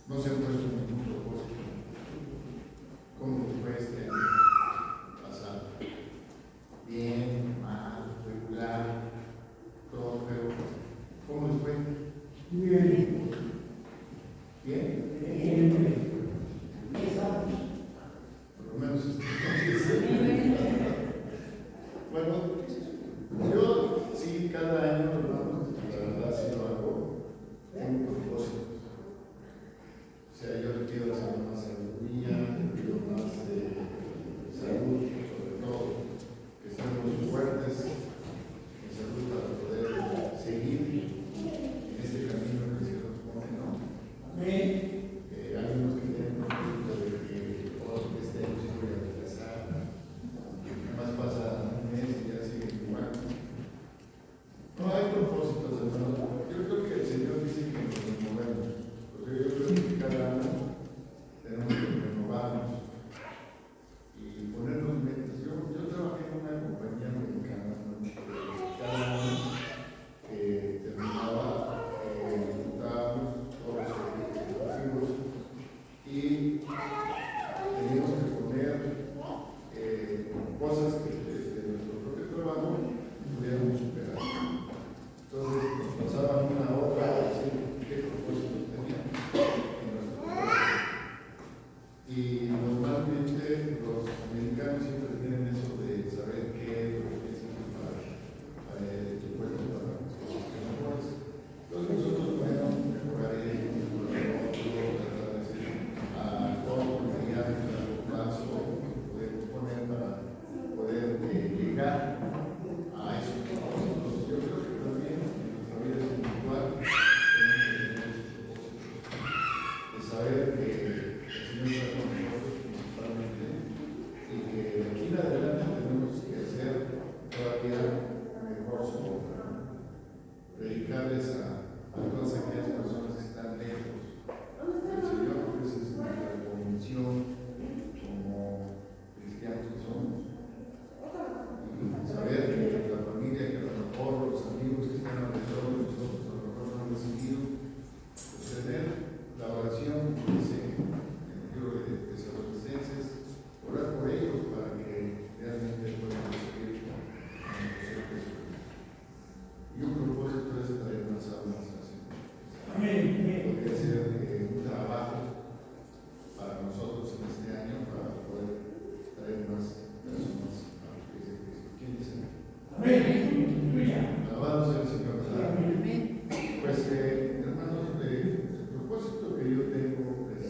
No se han puesto ningún propósito. ¿Cómo fue este año pasado? Bien, mal, regular, todo, pero ¿cómo les fue? Bien. ¿Bien? Bien. Por lo menos bueno, yo sí, cada año, hermanos, la verdad sí lo hago, tengo propósitos. O sea, yo le pido al Señor más sabiduría, le pido más salud, sobre todo, que estemos fuertes en salud para poder seguir en este camino que el Señor nos pone, ¿no? Amén. Hay unos que tienen propósito de que este año sí voy a regresar, nada más pasa un mes y ya sigue igual. No hay propósitos, hermanos. Yo creo que el Señor dice que nos movemos, porque yo creo que cada año tenemos que renovarnos y ponernos metas. Yo trabajé en una compañía americana, ¿no? Cada año que terminaba, juntábamos todos los objetivos y teníamos que poner cosas que desde nuestro propio trabajo pudiéramos superar. Entonces nos pasaban una hora a decir qué propósitos teníamos en nuestro trabajo. Y normalmente los americanos siempre tienen eso de saber qué es lo que necesitan para el puesto para las cosas que mejores. Entonces nosotros, bueno, mejoraré, tratar de hacer todo mediano y largo plazo, poder poner para poder llegar a esos propósitos. Yo creo que también en nuestra vida espiritual tenemos que tener esos propósitos de saber que el Señor está con nosotros principalmente y que de aquí en adelante tenemos que hacer todavía mejor su obra, ¿no? Predicarles a todas aquellas personas que están lejos del Señor, porque esa es nuestra convicción como cristianos que somos. Y saber que la familia, que a lo mejor los amigos que están alrededor de nosotros a lo mejor no han recibido, pues tener la oración que dice en el libro de Tesalonicenses, orar por ellos para que realmente puedan recibir a nuestro Señor Jesucristo. Y un propósito es traer más almas al Señor. Amén. Podría ser un trabajo para nosotros en este año para poder traer más personas a los pies de Cristo. ¿Quién dice? Amén. Alabado sea el Señor. Amén. Pues hermanos, el propósito que yo tengo es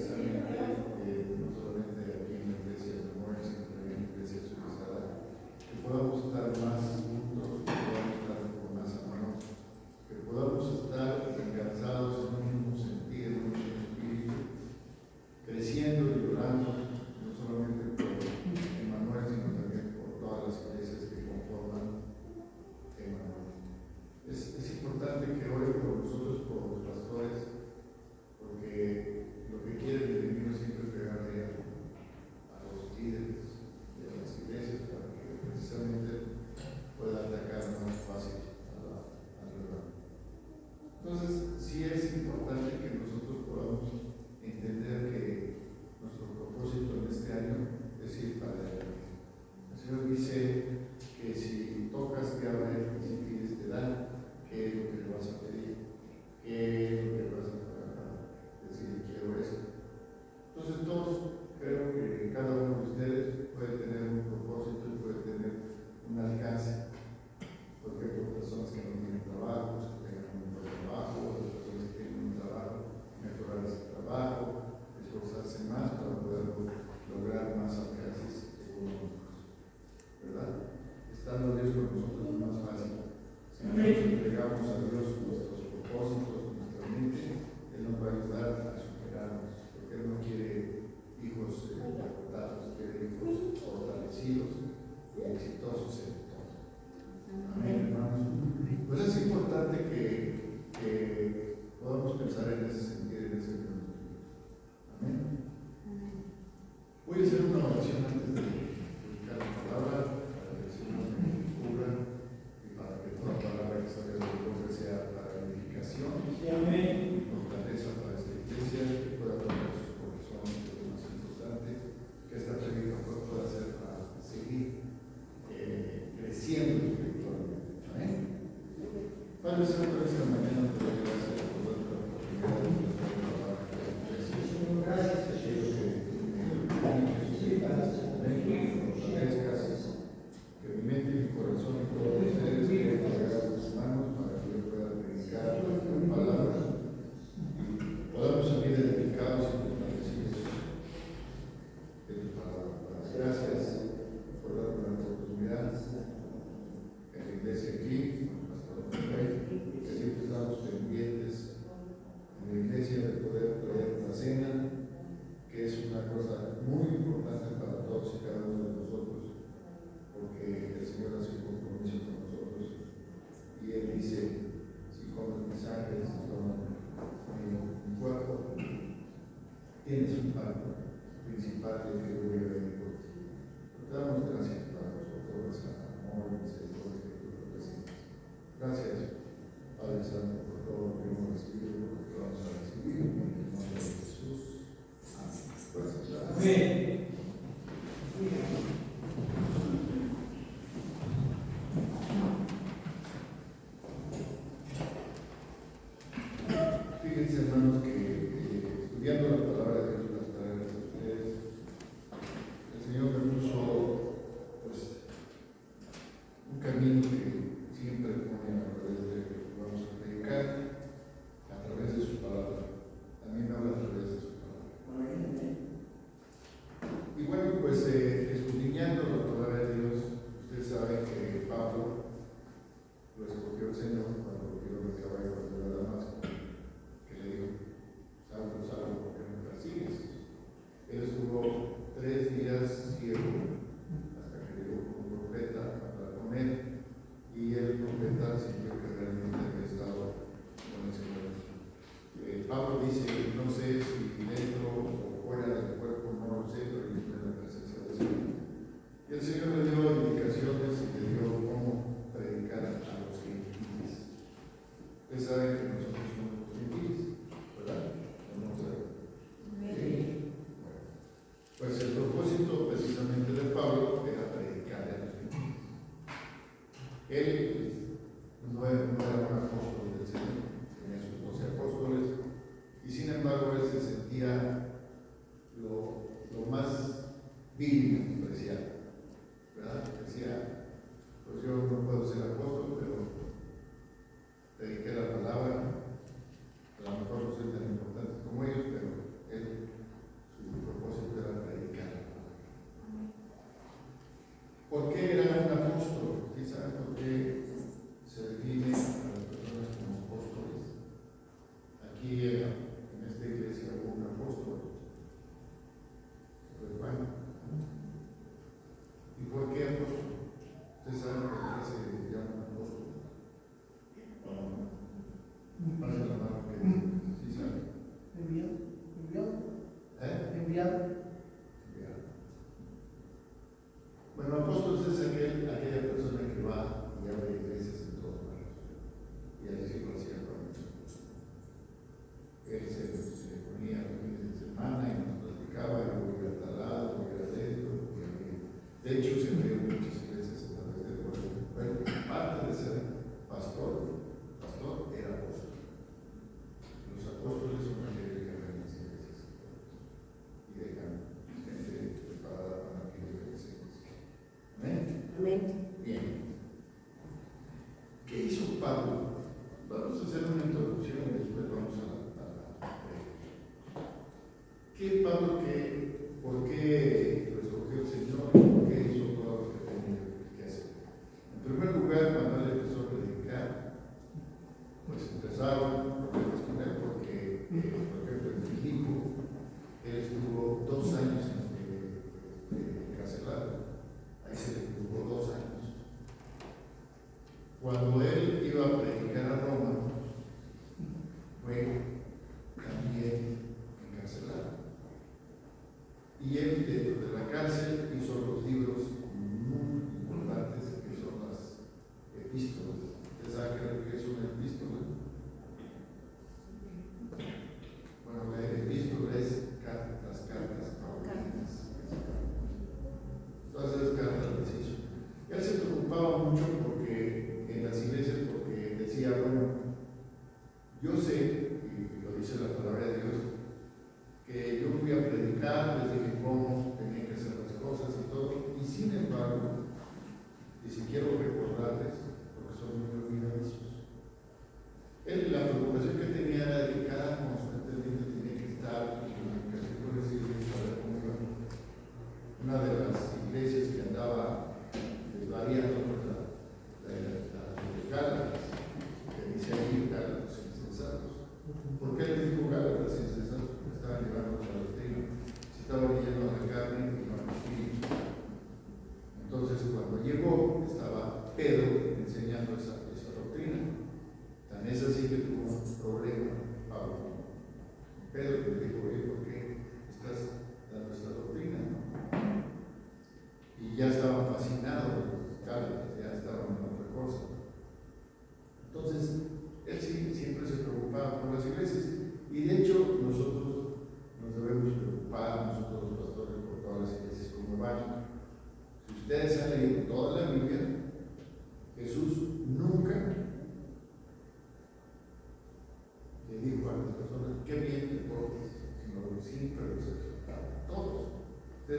tienes un pacto principal de que yo voy a venir por ti. Te damos gracias, Padre, por todo ese amor y misericordia que tú representas. Gracias, Padre Santo, por todo lo que hemos recibido, por lo que vamos a recibir, en el nombre de Jesús. Amén. Gracias. Amén. Fíjense, hermanos, que estudiando la palabra de Dios, las palabras de ustedes, el Señor me puso pues un camino que siempre pone a través de lo que vamos a predicar, a través de su palabra. También me habla a través de su palabra. Y bueno, pues escudriñando la palabra de Dios, ustedes saben que Pablo lo escogió el Señor cuando vio el caballo de Damasco, que le dijo: Saulo, Saulo, ¿por qué me persigues? Él estuvo 3 días ciego hasta que llegó con un profeta a hablar con él, y el profeta sintió que realmente había estado con el Señor. Pablo dice: no sé si dentro o fuera del cuerpo, no lo sé, pero yo estoy en la presencia del Señor. Y el Señor le dio indicaciones y le dio cómo predicar a los gentiles. Ustedes saben que nosotros somos los gentiles, ¿verdad? ¿No saben? Sí. Bueno, pues el propósito precisamente de Pablo era predicar a los gentiles. Él no era un apóstol del Señor, tenía sus 12 apóstoles, y sin embargo él se sentía lo más vil y despreciado, ¿verdad? Decía: pues yo no puedo ser apóstol, pero prediqué la palabra, a lo mejor no soy tan importante como ellos, pero él, su propósito era predicar la palabra. ¿Por qué era un apóstol? ¿Sí saben por qué se define a las personas como apóstoles? Aquí en esta iglesia hubo un apóstol, pues bueno. ¿Y por qué apóstol? ¿Ustedes saben por qué se llama apóstol? Pasa la mano que sí saben. Enviado. Bueno, apóstol es aquella persona que va y abre iglesias en todos lados. Y así lo hacía con él. Se ponía los fines de semana y nos platicaba, y voy a tal lado, voy a esto, voy a aquello. De hecho, se abrieron muchas iglesias a través del pueblo. Bueno, parte de ser pastor era apóstol. Los apóstoles son aquellos que abren las iglesias y dejan gente preparada para aquello que les es. ¿Amén? Amén. Bien. ¿Qué hizo Pablo? Vamos a hacer una introducción y después vamos a ¿qué Pablo, por qué lo escogió el Señor? ¿Por qué hizo todo lo que tenía que hacer? En primer lugar, cuando él empezó a predicar, pues empezaron problemas con él porque, por ejemplo, en Filipo, él estuvo 2 años encarcelado. Ahí se le juzgó 2 años. Cuando él iba a predicar a Roma, fue también encarcelado. Y él, dentro de la cárcel, hizo los libros muy importantes que son las epístolas. ¿Ustedes saben qué es una epístola? Bueno, la epístola es las cartas paulinas. Todas esas cartas las hizo. Él se preocupaba mucho en las iglesias, porque decía: bueno, yo sé, y lo dice la palabra de Dios, que yo fui a predicar, les dije cómo tenían que hacer las cosas y todo, y sin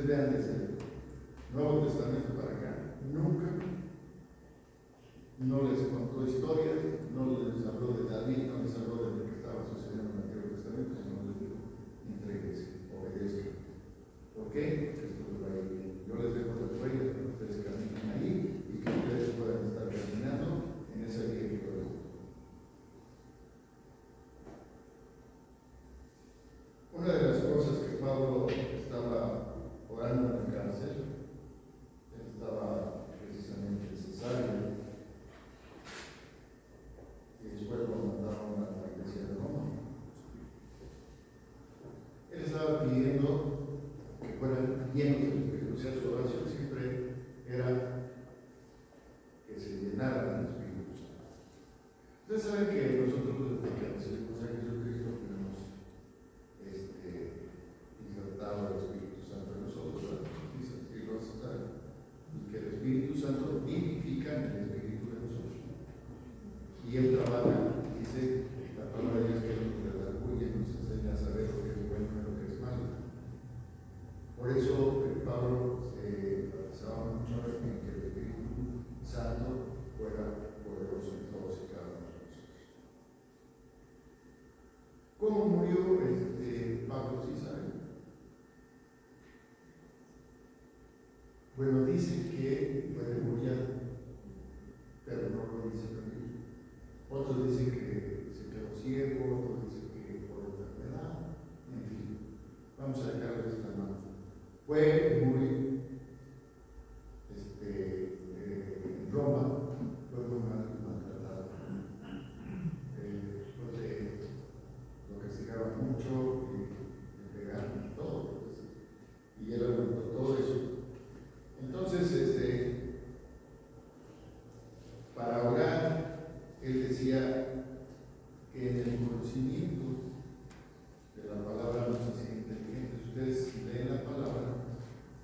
ustedes vean desde el Nuevo Testamento para acá, nunca no les contó historias, no les habló de David, no les habló de lo que estaba sucediendo en el Antiguo Testamento, sino les dijo, entréguense, obedezcan. ¿Por qué? Porque esto les va a ir bien. Yo les dejo las huellas para que ustedes caminen ahí y que ustedes puedan estar caminando en esa vía que yo les doy. Una de las cosas que Pablo estaba orando en la cárcel, él estaba precisamente en Cesarea, y después lo mandaron a la iglesia de Roma. Él estaba pidiendo que fueran llenos del Espíritu, o sea, su oración siempre era que se llenaran del Espíritu Santo. Ustedes saben que nosotros, desde que recibimos a Jesucristo, tenemos insertado el Espíritu Santo en nosotros, ¿verdad? Dice así lo saben, y que el Espíritu Santo vivifica en el Espíritu de nosotros. Y él trabaja, dice la palabra de Dios, que nos redarguye, nos enseña a saber lo que es bueno y lo que es malo. Por eso Pablo se enfatizaba mucho en que el Espíritu Santo fuera poderoso en todos y cada uno de nosotros. ¿Cómo murió Pablo, sí saben? Bueno, dicen que fue degollado, pero no lo dice la Biblia. Otros dicen que se quedó ciego, otros dicen que por enfermedad, en fin. Vamos a dejarles esta mano. Fue muy en Roma, fue muy maltratado. Lo castigaban mucho, le pegaban y todo, pues, y él aguantó todo eso. Entonces, para orar, él decía que en el conocimiento de la palabra nos hace inteligentes. Ustedes, si leen la palabra,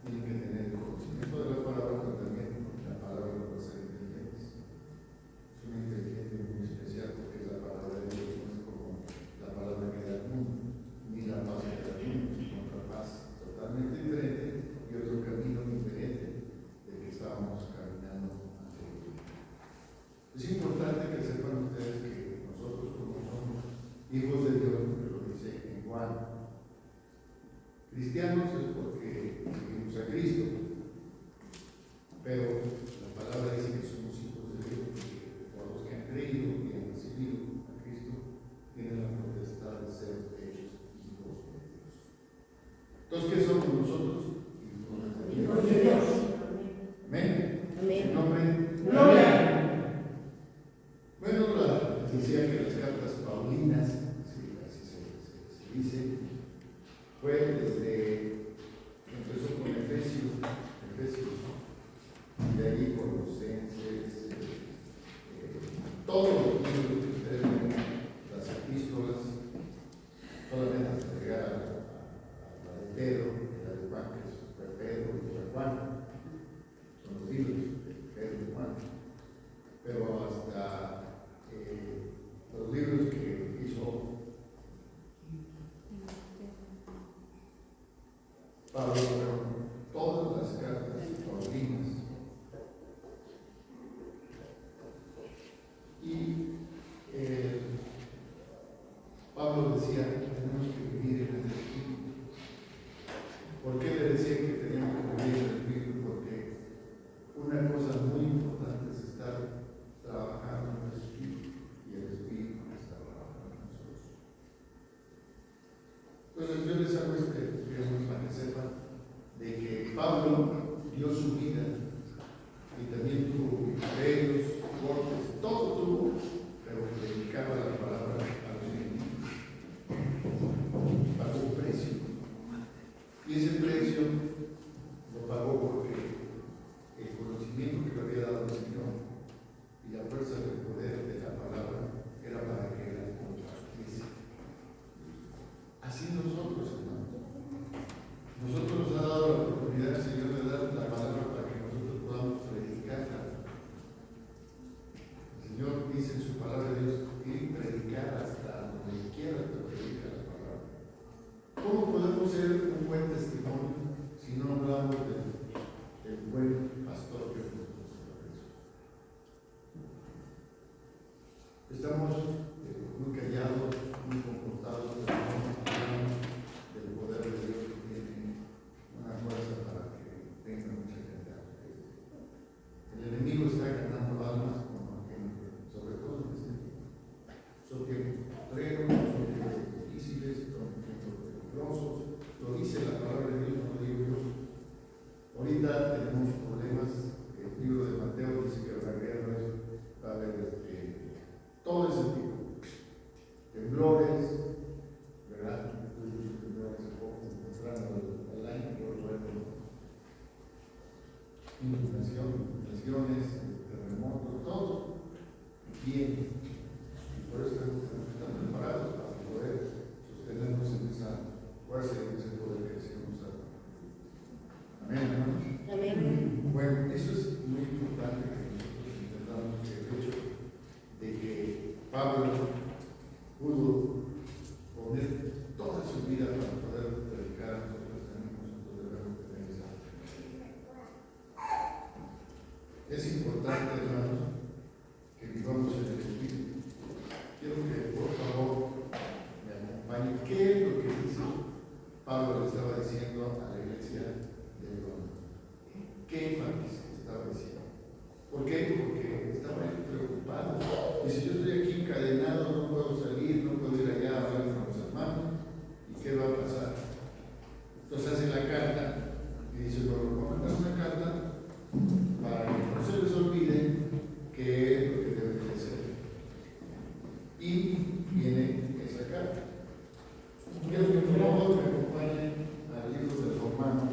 tienen que tener el conocimiento de la palabra, pero también la palabra nos hace inteligentes. Es una inteligencia muy especial porque la palabra de Dios no es como la palabra que da el mundo, ni la paz que da el mundo, sino otra paz totalmente diferente y otro camino diferente del que estábamos caminando anteriormente. Es importante que sepan ustedes que nosotros, como somos hijos de Dios, porque lo dice en Juan, cristianos es porque seguimos a Cristo, pero la palabra dice que somos hijos de Dios, porque por los que han creído y han recibido a Cristo, tienen la potestad de ser hechos hijos de Dios. Entonces, ¿qué somos nosotros? Hijos de Dios. Amén. ¿En nombre? Gloria. Bueno, decía que las cartas paulinas, sí, así se dice, fue empezó con Efesios, y de ahí Colosenses, todos los libros que ustedes ven, las epístolas, solamente hasta llegar a la de Pedro, y la de Juan, que fue Pedro y fue Juan, son los libros de Pedro y Juan, pero hasta los libros que hizo Pablo, todas las cartas paulinas. Y Pablo decía que tenemos que vivir en el Espíritu. ¿Por qué le decía que teníamos que vivir en el Espíritu? Porque una cosa muy importante es estar trabajando en el Espíritu, y el Espíritu está trabajando en nosotros. Entonces yo les hago digamos, para que sepan de que Pablo dio su vida y también tuvo imperios, cortes, todo tuvo, pero predicaba la palabra a los enemigos. Pagó un precio. Y ese precio lo pagó porque el conocimiento que le había dado el Señor y la fuerza del poder de la palabra era para que él la compartiese. Así nosotros, hermanos. Nosotros nos ha dado la oportunidad, el Señor, de dar la palabra para que nosotros podamos predicarla. El Señor dice en su palabra de Dios, y predicar hasta donde quiera que predica la palabra. ¿Cómo podemos ser un buen testimonio si si no hablamos del buen pastor que es nuestro Señor Jesús. Estamos muy callados, muy comportados, pero no hablamos del poder de Dios que tiene una fuerza para que tenga mucha gente. El enemigo está ganando almas con la gente, sobre todo en este tiempo. Son tiempos postreros, son tiempos difíciles, son tiempos peligrosos. Lo dice la palabra de Dios, no lo digo yo. Ahorita tenemos problemas. El libro de Mateo dice que habrá guerras, va a haber todo ese tipo. Temblores, ¿verdad? Temblores entrando al año, por supuesto. Inundaciones, terremotos, todo viene. Y por eso tenemos que estar preparados para poder sostenernos en esa fuerza y en ese poder que decimos. Amén, hermanos. Amén. Bueno, eso es muy importante que nosotros entendamos que el hecho de que Pablo pudo poner toda su vida para poder predicar a nosotros debemos tener esa. Es importante, hermanos, que vivamos en el Espíritu. Quiero que por favor me acompañen. ¿Qué es lo que dice Pablo le estaba diciendo a la iglesia de Roma? ¿Qué énfasis estaba diciendo? ¿Por qué? Porque estaba preocupado. Dice, yo estoy aquí encadenado, no puedo salir, no puedo ir allá a hablar con los hermanos. ¿Y qué va a pasar? Entonces hace la carta y dice, bueno, voy a mandar una carta para que no se les olvide qué es lo que deben de hacer. Y viene esa carta. Quiero que por favor me acompañen al libro de Romanos.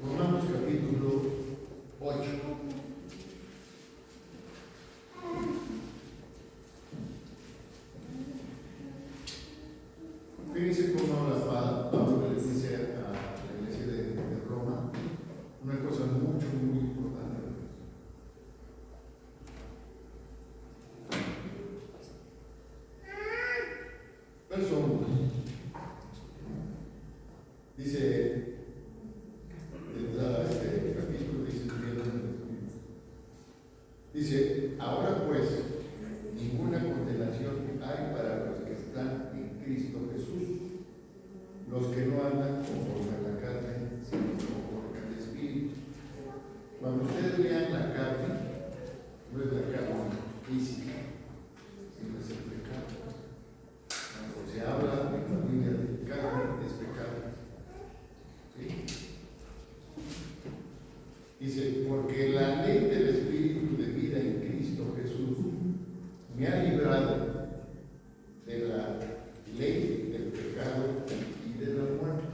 Romanos capítulo 8. Fíjense cómo habla Pablo le dice a la iglesia de Roma una cosa muy importante. Verso 1. Dice, este capítulo dice, ahora pues, ninguna condenación hay para los que están en Cristo Jesús, los que no andan conforme a la carne, sino conforme al Espíritu. Cuando ustedes vean la carne, no es la carne física, sino es el pecado. Cuando se habla en la Biblia de carne, es pecado. ¿Sí? Dice, porque la ley del Espíritu de vida en Cristo Jesús me ha librado de la ley del pecado y de la muerte.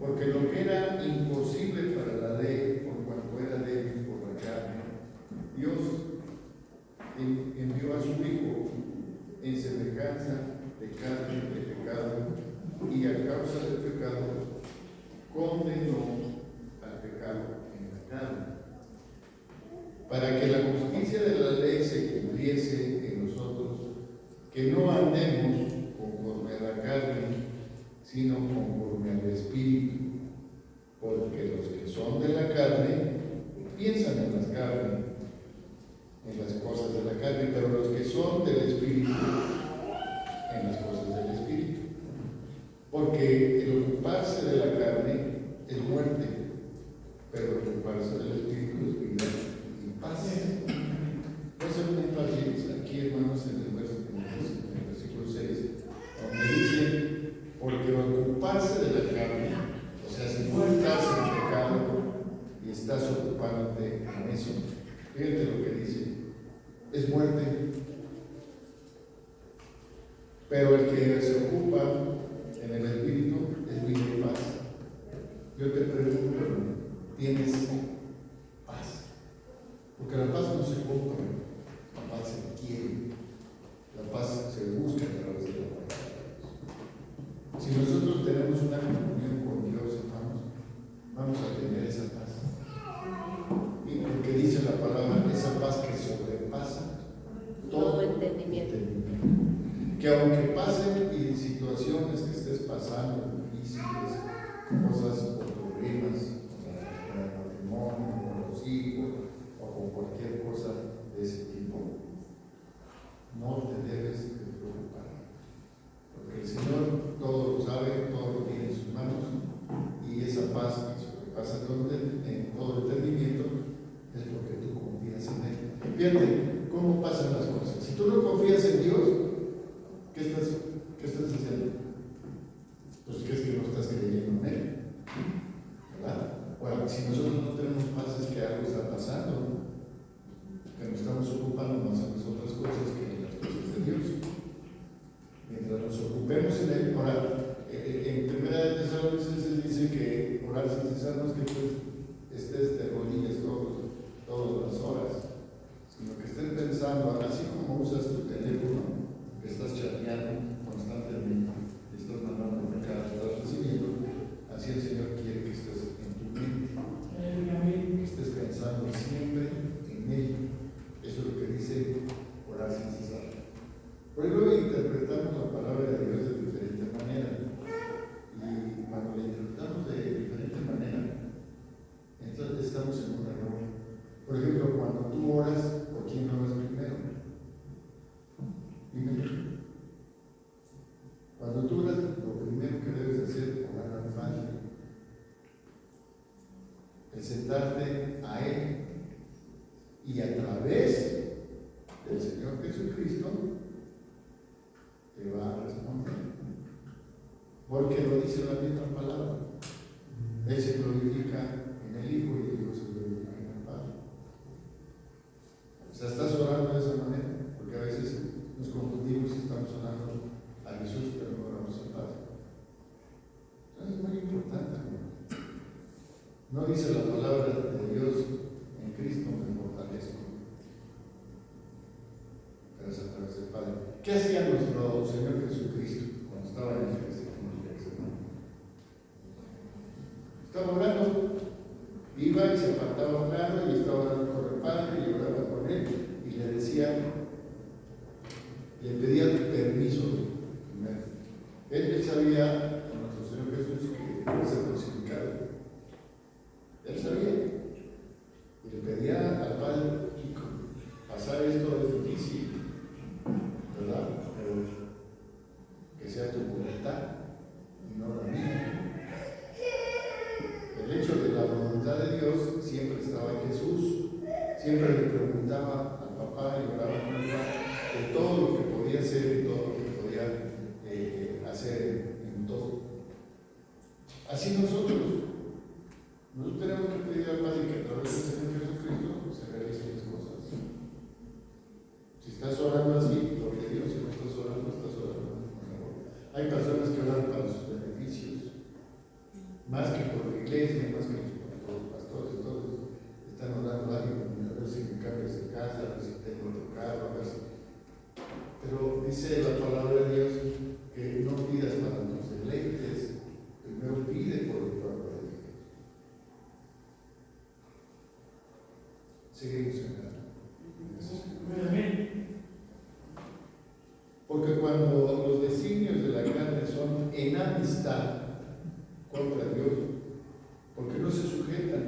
Porque lo que era imposible para la ley, por cuanto era débil por la carne, Dios envió a su Hijo en semejanza de carne de pecado, y a causa del pecado condenó al pecado en la carne, para que la justicia de la ley se cumpliese en nosotros, que no andemos conforme a la carne, sino conforme al Espíritu, porque los que son de la carne piensan en las carnes, en las cosas de la carne, pero los que son del Espíritu, en las cosas del Espíritu. Porque el ocuparse de la carne es muerte, pero el ocuparse del Espíritu es vida y paz. Voy a hacer un énfasis aquí, hermanos, en el versículo 6, donde dice, porque ocuparse de la carne, o sea, si tú estás en pecado y estás ocupándote en eso, fíjate lo que dice, es muerte. Pero el que se ocupa en el Espíritu es vida y paz. Yo te pregunto, ¿tienes paz? Porque la paz no se compra, la paz se quiere, la paz se busca a través de la palabra de Dios. Si nosotros tenemos una comunión con Dios, hermanos, vamos a tener esa paz. que aunque pasen y situaciones que estés pasando difíciles, cosas o problemas con el matrimonio, con los hijos o con cualquier cosa de ese tipo, no te debes de preocupar, porque el Señor todo lo sabe, todo lo tiene en sus manos, y esa paz que sobrepasa en todo entendimiento es porque tú confías en Él. Fíjate cómo pasan las cosas. Si tú no confías en Dios, ¿qué estás haciendo? Pues que es que no estás creyendo en Él, ¿verdad? Bueno, si nosotros no tenemos paz es que algo está pasando, que nos estamos ocupando más en las otras cosas que en las cosas de Dios. Mientras nos ocupemos en Él, ahora, en Primera de Tesalonicenses dice que orar sin cesar no es que tú estés de rodillas todas las horas, sino que estés pensando, así como usas tu teléfono, que estás chateando constantemente, estás mandando recados, estás recibiendo, así el Señor quiere que estés en tu mente, que estés pensando siempre en Él. Eso es lo que dice orar sin cesar. Por eso interpretamos la palabra de Dios de diferente manera, y cuando la interpretamos de diferente manera, entonces estamos en un error. Por ejemplo, cuando tú oras, ¿por quién oras primero? Dime. Cuando tú oras, lo primero que debes hacer es orar al Padre, es sentarte a Él, y a través del Señor Jesucristo te va a responder, porque lo dice la misma palabra. Él se glorifica en el Hijo y el Hijo se glorifica en el Padre. O sea, estás orando de esa manera, porque a veces nos confundimos y estamos orando a Jesús, pero no oramos al Padre. Entonces es muy importante, hermano. No dice la palabra de Dios: en Cristo me fortalezco. Pero es a través del Padre. ¿Qué hacía nuestro Señor Jesucristo cuando estaba en el Getsemaní? Estaba orando, iba y se apartaba a un lado y estaba orando con el Padre y oraba con Él, y le decía, le pedía permiso primero. Él sabía, nuestro Señor Jesús, que iba a ser crucificado. Él sabía, y le pedía al Padre: Chico, pasar esto es difícil, ¿verdad? Pero que sea tu voluntad y no la mía. El hecho de la voluntad de Dios siempre estaba en Jesús. Siempre le preguntaba al papá y oraba con el Padre de todo lo que podía hacer y todo lo que podía hacer en todo. Así nosotros tenemos que pedir al Padre que a través del Señor Jesucristo se realicen las cosas. Si estás orando así, gloria a Dios. Si no estás orando, mejor. Hay personas que oran para sus beneficios, más que por la iglesia, más que por los pastores, todos están orando a ver si me cambias de casa, a ver si tengo otro carro, a ver si. Pero dice la palabra de Dios que no pidas para tus deleites, primero pide por el pueblo de Dios. Seguimos en la. Porque cuando los designios de la carne son en amistad contra Dios, porque no se sujetan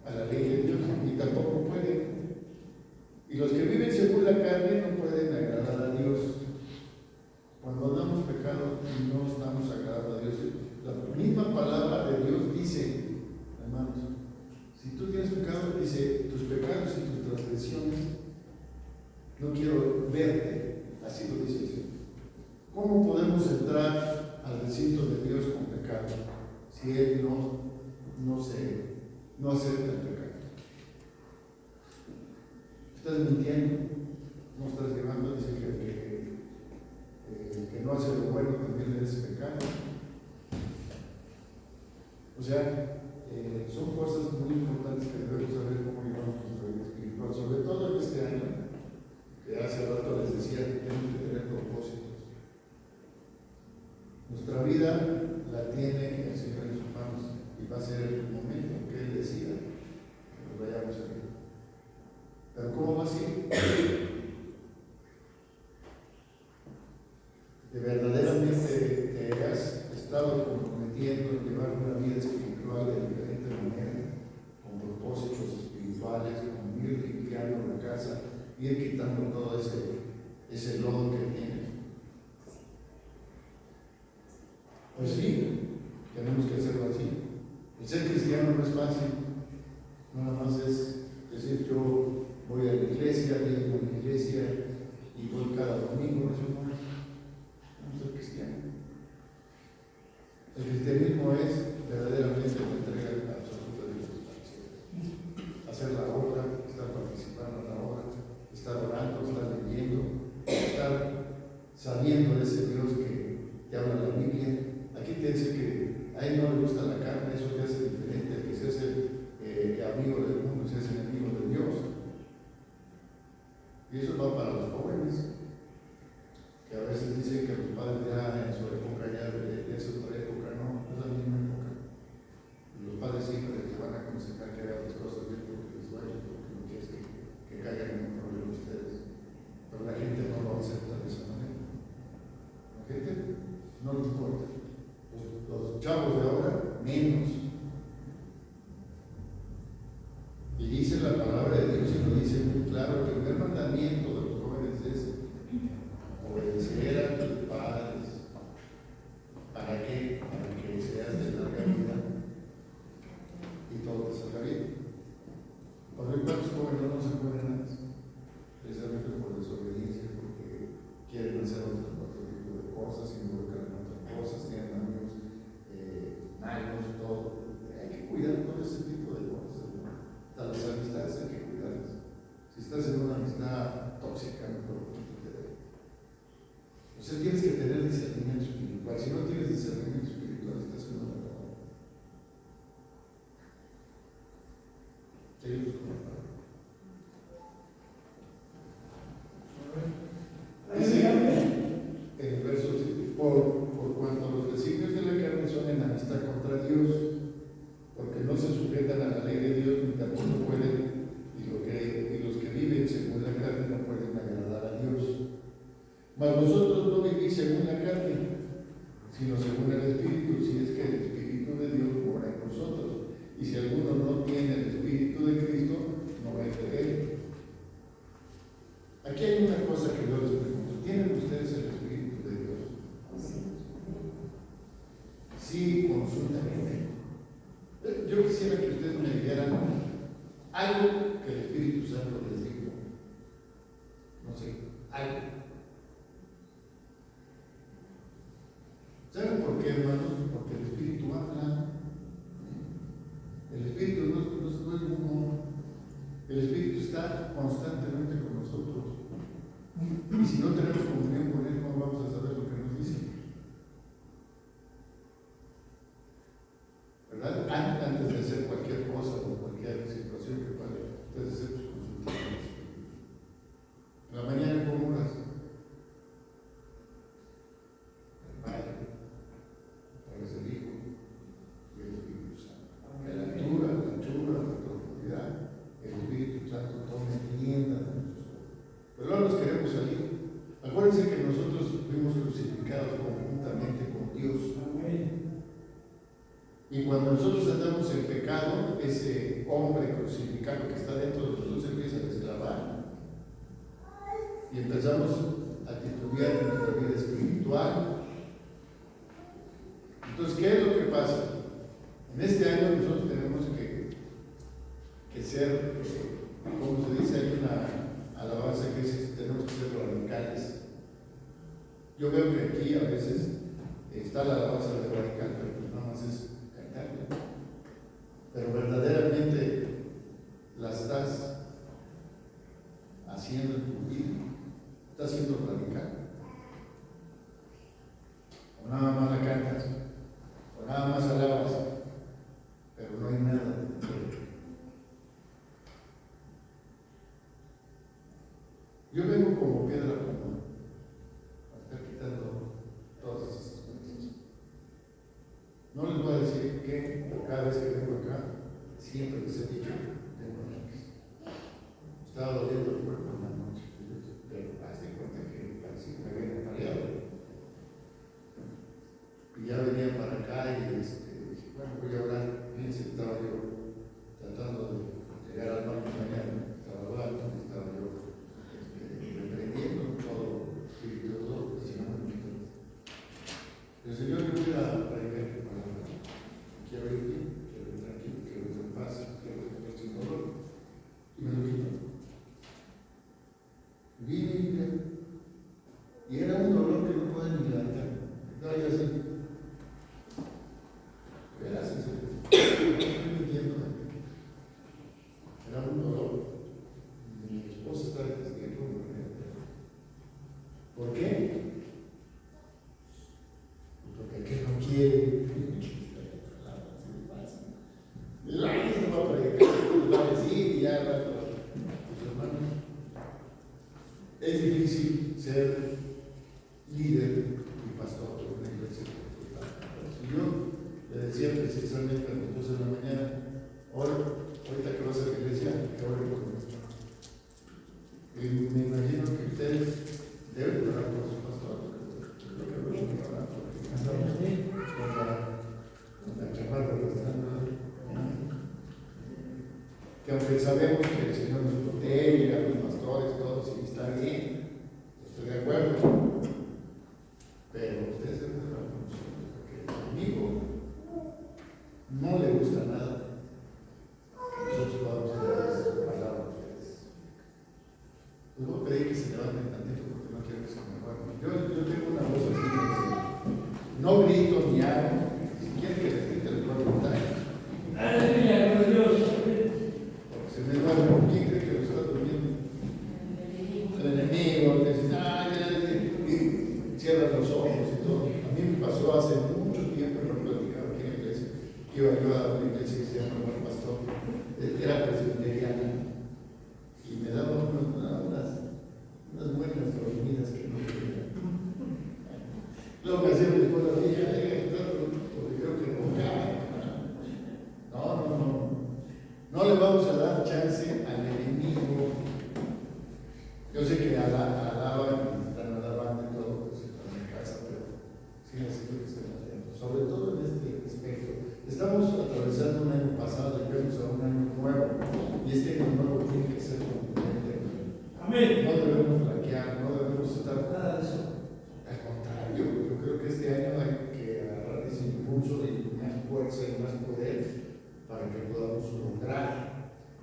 a la ley de Dios y tampoco pueden. Y los que viven según la carne no pueden agradar a Dios. Cuando damos pecado no estamos agradando a Dios. La misma palabra de Dios dice, hermanos, si tú tienes pecado, dice, tus pecados y tus transgresiones, no quiero verte. Así lo dice el Señor. ¿Cómo podemos entrar al recinto de Dios con pecado si Él no acepta el pecado? Estás mintiendo, no estás llevando, dice que no hace lo bueno también es pecado. O sea, son cosas muy importantes que debemos saber cómo llevamos nuestra vida espiritual, sobre todo en este año, que hace rato les decía que tenemos que tener propósitos. Nuestra vida la tiene el Señor en sus manos y va a ser el momento que Él decida que nos vayamos a ir. Pero ¿cómo va a ser? ir quitando todo ese lodo que tiene. Pues sí, tenemos que hacerlo así. El ser cristiano no es fácil, nada más es decir, yo voy a la iglesia, vengo a la iglesia y voy cada domingo, eso no es ser cristiano. El cristianismo es verdaderamente la entrega absoluta de Dios. Hacer la obra, estar participando en la obra, estar orando, estar leyendo, estar sabiendo de ese Dios que te habla la Biblia. Aquí te dice que a él no le gusta la carne, eso te hace diferente, a que se hace amigo del mundo, se hace enemigo de Dios. Y eso va para los jóvenes, que a veces dicen que los padres ya en su época, ya es otra época, no, es la misma época. Y los padres siempre les van a aconsejar que hagan las cosas bien porque les vaya, porque no quieres que caigan en un problema ustedes. Pero la gente no lo acepta de esa manera. La gente no le importa. Los chavos de ahora, menos. Y dice la palabra de Dios y lo dice muy claro: el primer mandamiento de los jóvenes es obedecer a tus padres. ¿Para qué? Para que seas de larga vida y todo te salga bien. Porque cuántos jóvenes no se mueren antes, precisamente por desobediencia, porque quieren hacer otro tipo de cosas, se involucran en otras cosas, tienen amigos malos, todo. Hay que cuidar todo ese tipo de cosas. Las amistades hay que cuidarlas. Si estás en una amistad tóxica, mejor quítate de ahí. O sea, tienes que tener discernimiento espiritual. Si no tienes discernimiento espiritual, estás en una palabra. Seguimos con la palabra. Dice en el verso 7: por cuanto los designios de la carne son enemistad contra Dios, porque no se sujetan a la ley de Dios, ni tampoco pueden, y los que viven según la carne no pueden agradar a Dios. Mas vosotros no vivís según la carne, sino según el Espíritu, si es que el Espíritu de Dios mora en vosotros. Y si alguno no tiene el Espíritu de Cristo, no es de él. Aquí hay una cosa que yo les pregunto: ¿tienen ustedes el Espíritu de Dios? Sí, consultamente. Yo quisiera que ustedes me dijeran algo que el Espíritu Santo les dijo. No sé, algo. ¿Saben por qué, hermanos? Porque el Espíritu habla. El Espíritu no es humo. El Espíritu está constantemente con nosotros. Y si no tenemos comunión con Él, no vamos a saber lo que nos dice. ¿Verdad? Antes de hacer cualquier cosa o cualquier situación que pueda, ustedes hacer sus consultas. En la mañana, ¿cómo oras? El Padre, a través del Hijo y el Espíritu Santo. La altura, la profundidad, el Espíritu Santo toma rienda de nosotros. Pero ahora nos queremos salir. Acuérdense que nosotros fuimos crucificados conjuntamente con Dios. Y cuando nosotros andamos en pecado, ese hombre crucificado que está dentro de nosotros empieza a desclavar. Y empezamos a titubear en nuestra vida espiritual. Entonces, ¿qué es lo que pasa? En este año nosotros tenemos que ser, como se dice, hay una alabanza que dice: tenemos que ser radicales. Yo veo que aquí a veces está la alabanza de radical, pero pues nada más es cantarla. Pero verdaderamente la estás haciendo en tu vida, estás siendo radical. O nada más la cantas, o nada más alabas, pero no hay nada de ti. Yo vengo como piedra común a estar quitando todas esas cosas. No les voy a decir que cada vez que vengo acá, siempre les he dicho: tengo años. Estaba doliendo el cuerpo en la noche, pero haz de cuenta que parecía que me había mareado. Y ya venía para acá y dije: bueno, voy a orar. Fíjense, estaba yo tratando de llegar al baño mañana, estaba hablando, estaba yo ya rato, pues, hermanos, es difícil ser líder y pastor de una iglesia. Y yo le decía precisamente a mi esposa en la mañana, ahorita que vas a la iglesia, que ore conmigo. Y me imagino que ustedes deben orar por su pastor. Yo creo que orar porque andamos con la chamarra arrastrando. Que aunque sabemos que el Señor nos protege, a los pastores, todos, y está bien, estoy de acuerdo, pero ustedes deben orar por nosotros, porque el enemigo no le gusta nada que nosotros podamos dar palabra a ustedes. Les voy a pedir que se levanten tantito porque no quiero que se me duerman. Yo tengo una voz así, no grito ni hago. Si quieren que les grite, les voy a contar. Aleluya, por Dios. Porque se me duerme. ¿Quién cree que lo está durmiendo? El enemigo. Que dice, y cierran los ojos y todo. A mí me pasó hace mucho tiempo, no platicaba aquí en la iglesia, que iba yo a una iglesia que se llama Buen Pastor. Era presbiteriana. Y me daban unas buenas dormidas que no quería. Luego me hacía mi esposa así, porque creo que roncaba. No le vamos a dar chance al enemigo. Yo sé que alaban y están alabando y todo, pues están en casa, pero sí necesito que estén atentos. Sobre todo en este aspecto. Estamos atravesando un año pasado y vamos a un año nuevo. Y este año nuevo tiene que ser contundente. Amén. No debemos flaquear, no debemos estar. Nada de eso. Al contrario, yo creo que este año hay que agarrar ese impulso y más fuerza y más poder para que podamos lograr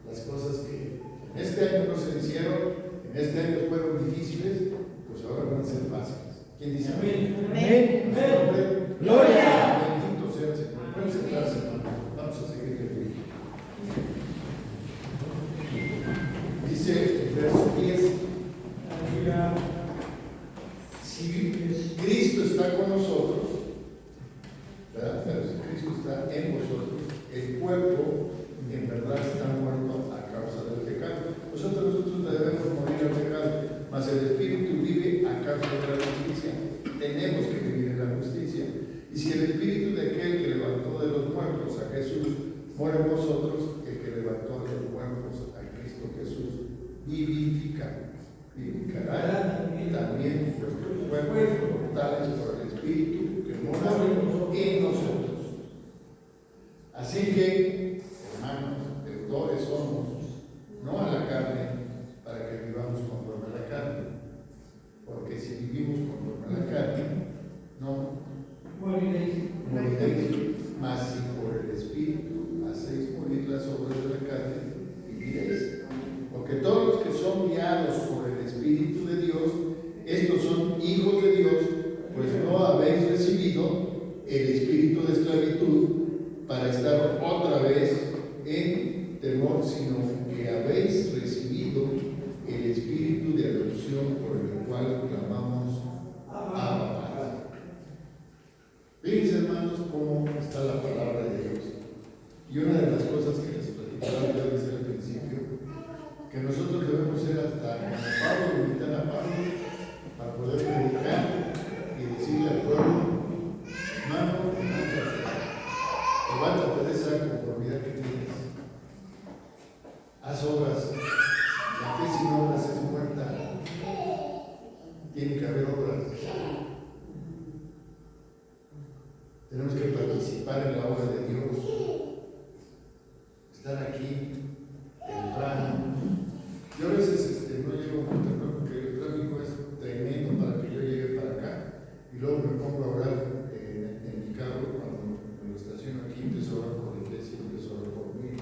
las cosas que en este año no se hicieron, en este año fueron difíciles, pues ahora van a ser fáciles. ¿Quién dice amén? Amén. Amén. Gloria. Bendito sea el Señor. Pueden sentarse, hermanos. Vamos a seguir leyendo. Dice el verso 10. Aleluya. Si Cristo está con nosotros, ¿verdad? Pero si Cristo está en vosotros, el cuerpo en verdad está muerto a causa del pecado. Nosotros debemos morir al pecado, mas el Espíritu vive a causa de la justicia. Tenemos que vivir en la justicia. Y si el Espíritu de aquel que levantó de los muertos a Jesús mora en vosotros, el que levantó de los muertos a Cristo Jesús vivificará también vuestros cuerpos mortales por el Espíritu que mora en nosotros. Así que, hermanos, deudores somos, no a la carne, para que vivamos conforme a la carne. Porque si vivimos conforme a la carne, no moriréis. Mas si por el Espíritu hacéis morir las obras de la carne, viviréis. Porque todos los que son guiados por el Espíritu de Dios, estos son hijos de Dios, pues no habéis recibido el espíritu de esclavitud para estar otra vez en temor, sino que habéis recibido el espíritu de adopción por el cual clamamos Abba Padre. Fíjense, hermanos, cómo está la palabra de Dios. Y una de las cosas que les platicaba yo desde el principio, que nosotros debemos ser hasta como Pablo, invitar a Pablo para poder predicar y decirle al pueblo, hermano, levántate de esa conformidad que tienes, haz obras, la fe sin obras es muerta, tiene que haber obras. Tenemos que participar en la obra de Dios, estar aquí temprano. Yo a veces no llego muy temprano porque el tráfico es tremendo para que yo llegue para acá y luego me pongo a orar en mi carro cuando me lo estaciono aquí, empiezo a orar por la iglesia, empiezo a orar por mí,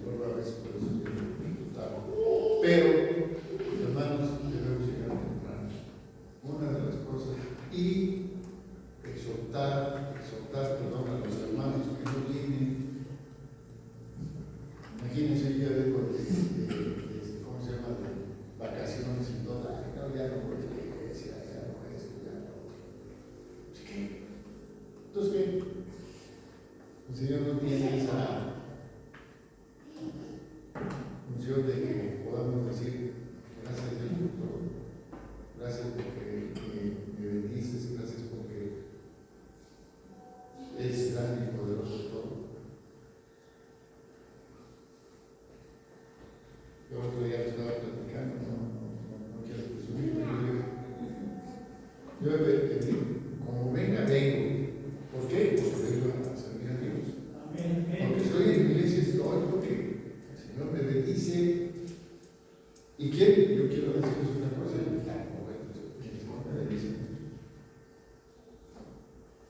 luego a veces por eso llego muy tarde. Pero, hermanos, debemos llegar temprano. Una de las cosas, y exhortar a los hermanos que no tienen. Imagínense, yo de ¿cómo se llama? De vacaciones y todo. Ay, no, ya no voy a la iglesia, ya no esto, ya no. ¿Qué? Entonces, ¿qué? El Señor no tiene yo quiero decirles una cosa,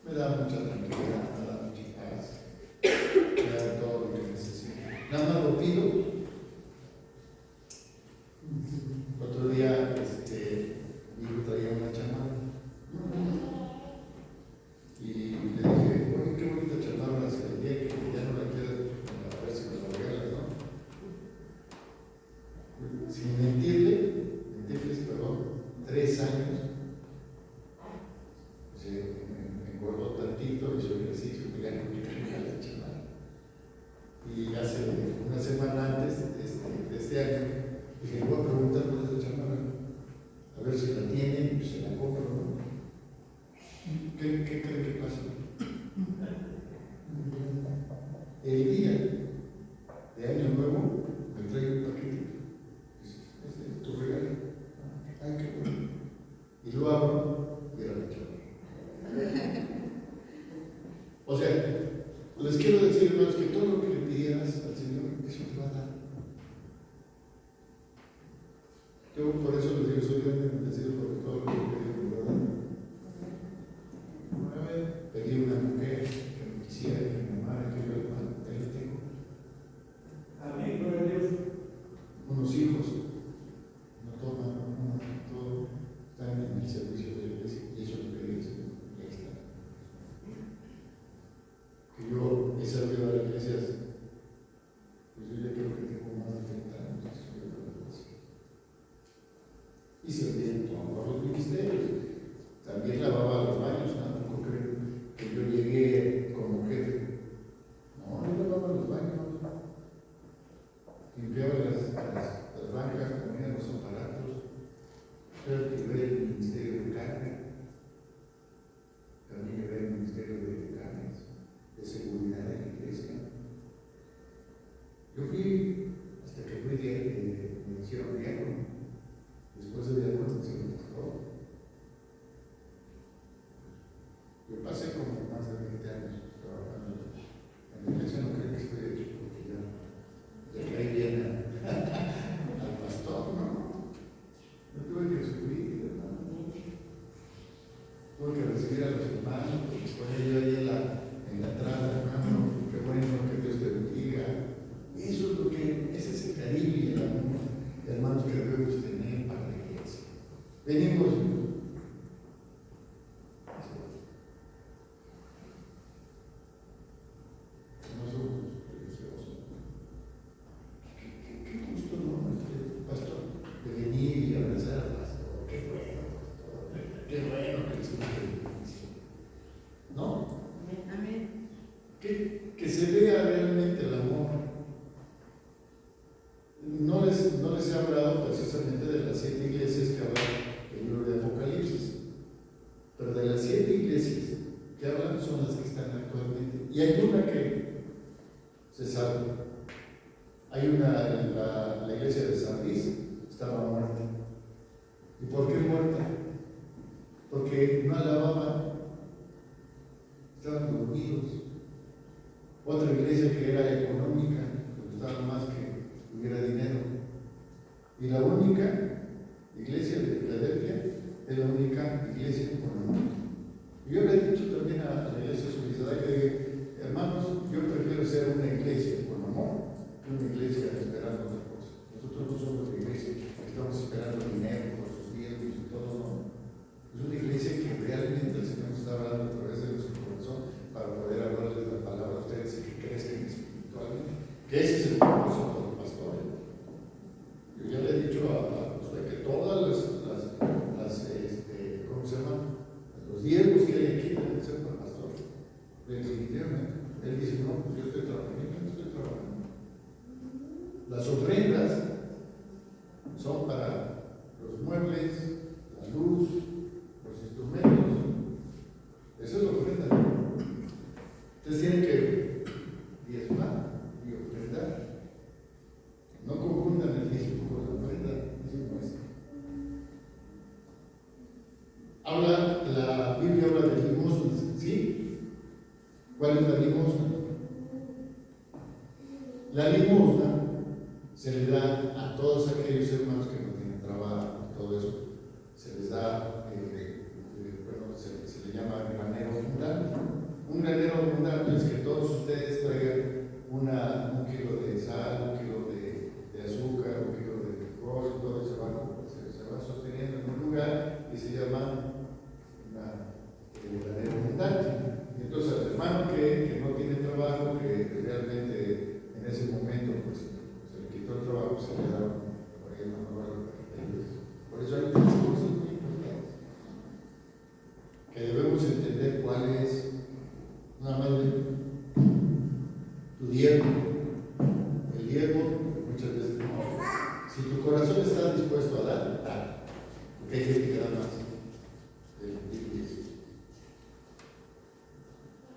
me da mucha tranquilidad, me da mucha paz, me da todo lo que necesito. Nada más lo pido. Otro día, mi hijo traía una chamarra y le dije, oye, qué bonita chamarra se le dije, que ya no la quiero, a ver si me la regalas, ¿no? Sin mentirles, perdón, 3 años, me engordó tantito, hizo ejercicio, ya no quiero la chamarra. Y hace una semana antes de este año, dije, voy a preguntar por esa chamarra, a ver si la tienen, pues se la compro, ¿no? ¿Qué creen que pasó? El día de Año Nuevo me trae un paquete. Tu regalo. Ay, qué bueno. Y lo abro y era la chamarra. O sea, les quiero decir, hermanos, que todo lo que le pidieras al Señor, eso te va a dar. Yo por eso les digo, soy bien bendecido por todo lo que le pedí, ¿verdad? Pedí una mujer que me quisiera, que me amara, que yo ahí lo tengo. Amén, gloria a Dios. Unos hijos, no toman, no, todo, están en el servicio de la iglesia, y eso le pedí al Señor, y ahí está. Que yo he servido a la iglesia, pues yo ya creo que tengo más de 30 años sirviendo a la iglesia. Y sirviendo a los ministerios. También lavaba los baños, tampoco creo que yo llegué como jefe. No, yo lavaba los baños. Limpiaba las bancas, ponía los aparatos. Pero que ver el ministerio de carne. También que ver el ministerio de carnes, de seguridad de la iglesia. Yo fui, hasta que fui me hicieron diácono. Después de diácono me hicieron pastor. Yo pasé como más de 20 años trabajando en la iglesia, no creo que estoy hecho, porque ya caí bien al pastor, ¿no? Yo tuve que subir, hermano. Tuve que recibir a los hermanos, porque ponía yo ahí en la entrada, hermano, qué bueno, que Dios te bendiga. Eso es lo que, ese es el cariño y el amor, hermanos, que debemos tener para la iglesia. Venimos. Que se vea realmente el amor. No les he hablado precisamente de las 7 iglesias que hablan el libro de Apocalipsis, pero de las 7 iglesias que hablan son las que están actualmente. Y hay una que se salva. Hay la iglesia de Sardis estaba muerta. ¿Y por qué muerta? Porque no alababan, estaban dormidos. Otra iglesia que era económica, le gustaba más que hubiera dinero. Y la única iglesia de Filadelfia es la única iglesia económica. Y yo le he dicho también a la iglesia suicida que, hermanos, yo prefiero ser una iglesia con amor que una iglesia esperando otra cosa. Nosotros no somos la iglesia que estamos esperando dinero por sus diezmos y todo, no. Es una iglesia que realmente el Señor nos está hablando a través de nuestro corazón para poder hablarles la palabra a ustedes y que crezcan espiritualmente. Que ese es el propósito del pastor. Yo ya le he dicho a usted que todas las ¿cómo se llaman? Los diezmos que hay aquí deben ser para el pastor. Definitivamente. Él dice, no, pues yo estoy trabajando, yo no estoy trabajando. Las ofrendas son para los muebles, la luz, los instrumentos. Esa es la ofrenda. Ustedes tienen que diezmar y ofrendar. No confundan el diezmo con la ofrenda. La Biblia habla de limosnas, ¿sí? ¿Cuál es la limosna? La limosna se le da a todos aquellos hermanos que no trabajo, todo eso, se les da, bueno, se le llama granero abundante. Un granero abundante es que todos ustedes traigan un kilo de sal, un kilo de azúcar, un kilo de arroz, todo eso se va sosteniendo en un lugar y se llama el granero abundante. Entonces, al hermano que no tiene trabajo, que realmente en ese momento pues, se le quitó el trabajo, se le da por ahí una nueva. Por eso hay tres cosas muy importantes que debemos entender cuál es, nada más tu diezmo. El diezmo muchas veces no. Si tu corazón está dispuesto a dar, da. Porque hay gente que da más.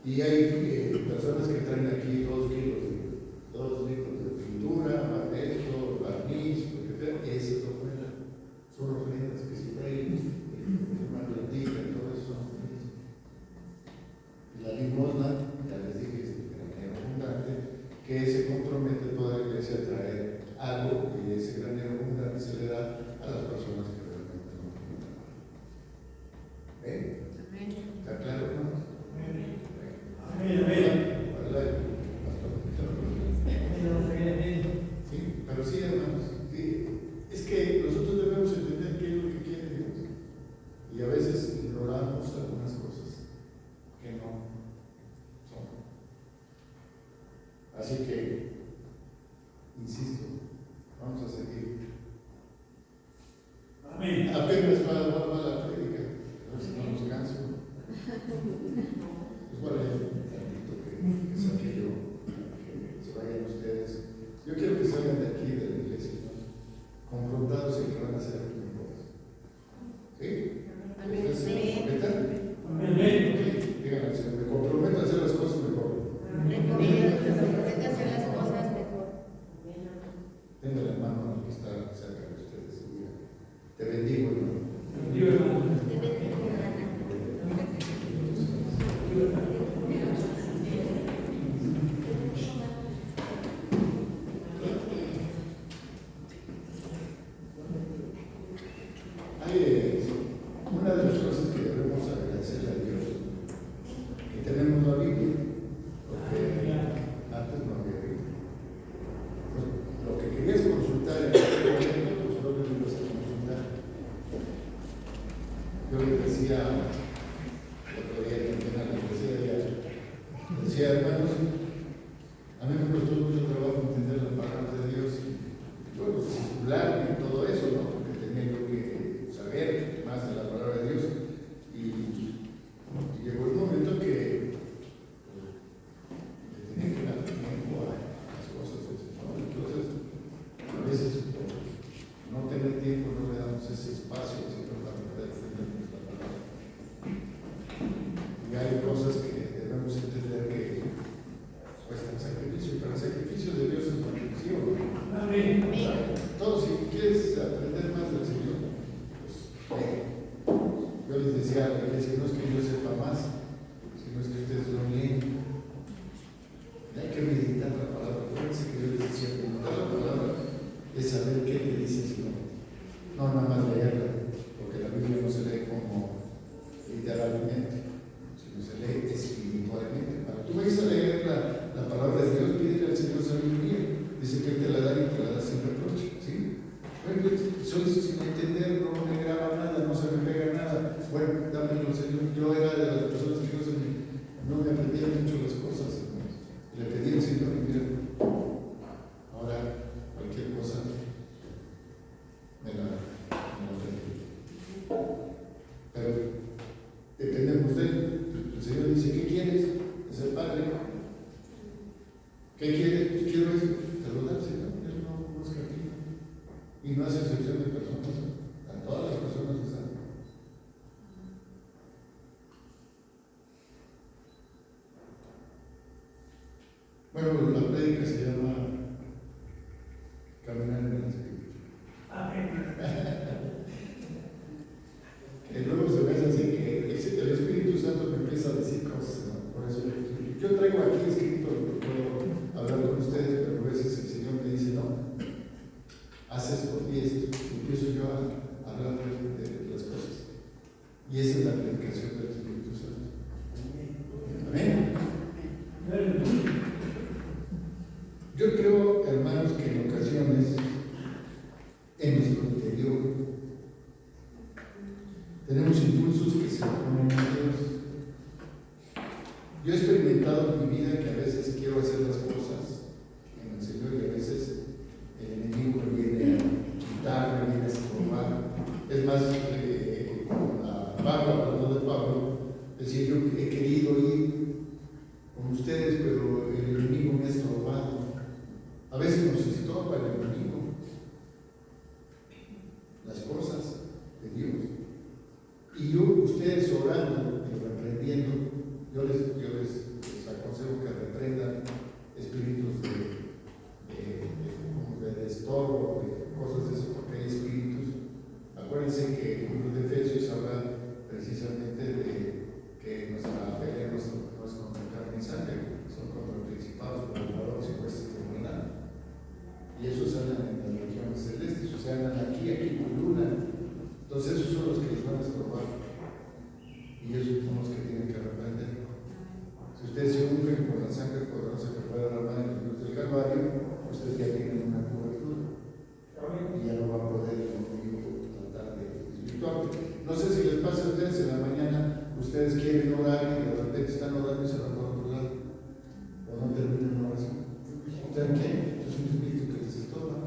Y hay personas que traen aquí 2 litros de pintura, esto, barniz, eso es lo bueno. Son ofrendas que si traen una plantilla y todo eso son ofrendas. Y la limosna, ya les dije, es el granero abundante, que se compromete toda la iglesia a traer algo y ese granero abundante se le da a las personas que realmente no tienen trabajo. ¿Está claro, hermanos? Sí, pero sí, hermanos, sí. Es que nosotros debemos entender qué es lo que quiere Dios. Y a veces ignoramos algunas cosas que no son. Así que, insisto, vamos a seguir. Amén. Apenas va la prédica, a ver si no nos canso. Pues bueno, que saque yo, que se vayan ustedes. Yo quiero que salgan de aquí, de la iglesia, ¿no? Confrontados en que van a hacer mejores. ¿Sí? ¿Ustedes se comprometan? Amén. Sí, díganle, Señor, me comprometo a hacer las cosas mejor. Me compromete a hacer las cosas mejor. Tenga la mano al que está cerca de ustedes y diga, te bendigo, hermano. Dios, hermano. Te bendigo, hermana. Una de las cosas que debemos agradecerle a Dios, que tenemos la Biblia, porque antes no había Biblia. Pues, lo que querías consultar en este momento, pues no lo ibas a consultar. Yo le decía, el otro día también a la iglesia, decía, hermanos, a mí me costó mucho trabajo entender las palabras de Dios y bueno, circular y todo eso, ¿no? Porque tenía yo que saber más de la palabra de Dios y llegó el momento que le tenía que dar tiempo a las cosas del Señor. Entonces, a veces por no tener tiempo no le damos ese espacio al Señor para poder entender nuestra palabra. Y hay cosas que debemos entender que cuestan sacrificio, pero el sacrificio de Dios es bendición. Amén. Todos, si quieres aprender más del Señor, pues yo les decía a la iglesia, no es que yo sepa más, sino es que ustedes lo leen. Hay que meditar la palabra. Acuérdense que yo les decía, meditar la palabra es saber qué te dice el Señor. No nada más leerla, porque la Biblia no se lee como literalmente, sino se lee espiritualmente. Para tú vayas a leer la palabra de Dios, pídele al Señor sabiduría. Dice que Él te la da y te la da sin reproche, ¿sí? Bueno, soy sin entender, no me graba nada, no se me pega nada. Bueno, dámelo, Señor. Yo era de las personas que no me aprendían mucho las cosas, hermanos. Le pedí al Señor y mira, ahora cualquier cosa me la aprendí. Pero dependemos de Él. El Señor dice, ¿qué quieres? Es el Padre. ¿Qué quieres? Pues quiero eso. Te lo da el Señor. Él no busca aquí. Y no hace excepción de personas. A todas las personas les da. Bueno, la prédica se llama Caminar en el Espíritu. Amén. Que luego se ve así que el Espíritu Santo me empieza a decir cosas, ¿no? Por eso yo traigo aquí escrito lo que puedo hablar con ustedes, pero a veces el Señor me dice, no, haz esto y esto. Y empiezo yo a Yo creo, hermanos, que en ocasiones en nuestro interior tenemos impulsos que se oponen a Dios. Yo he experimentado en mi vida que a veces quiero hacer las cosas en el Señor y a veces el enemigo me viene a quitar, me viene a estorbar. Es más, con Pablo, hablando de Pablo, decía: yo he querido ir con ustedes, pero el enemigo me ha estorbado. A veces nos estorba el enemigo las cosas de Dios. Y ustedes orando y reprendiendo, yo les aconsejo que reprendan espíritus de estorbo, de cosas de eso, porque hay espíritus. Acuérdense que el libro de Efesios habla precisamente de que nuestra pelea no es contra carne y sangre, son contra principados, gobernadores y jueces de maldad. Y esos andan en las regiones celestes, o sea, andan aquí pululan. Entonces esos son los que les van a estorbar. Y esos son los que tienen que reprender. Si ustedes se ungen con la sangre poderosa que fue derramada en la cruz del Calvario, ustedes ya tienen una cobertura. Y ya no va a poder el enemigo tratar de desvirtuarte. No sé si les pasa a ustedes en la mañana, ustedes quieren orar y de repente están orando y se van por otro lado. O no terminan la oración. ¿Ustedes qué? Es un espíritu que les estorba.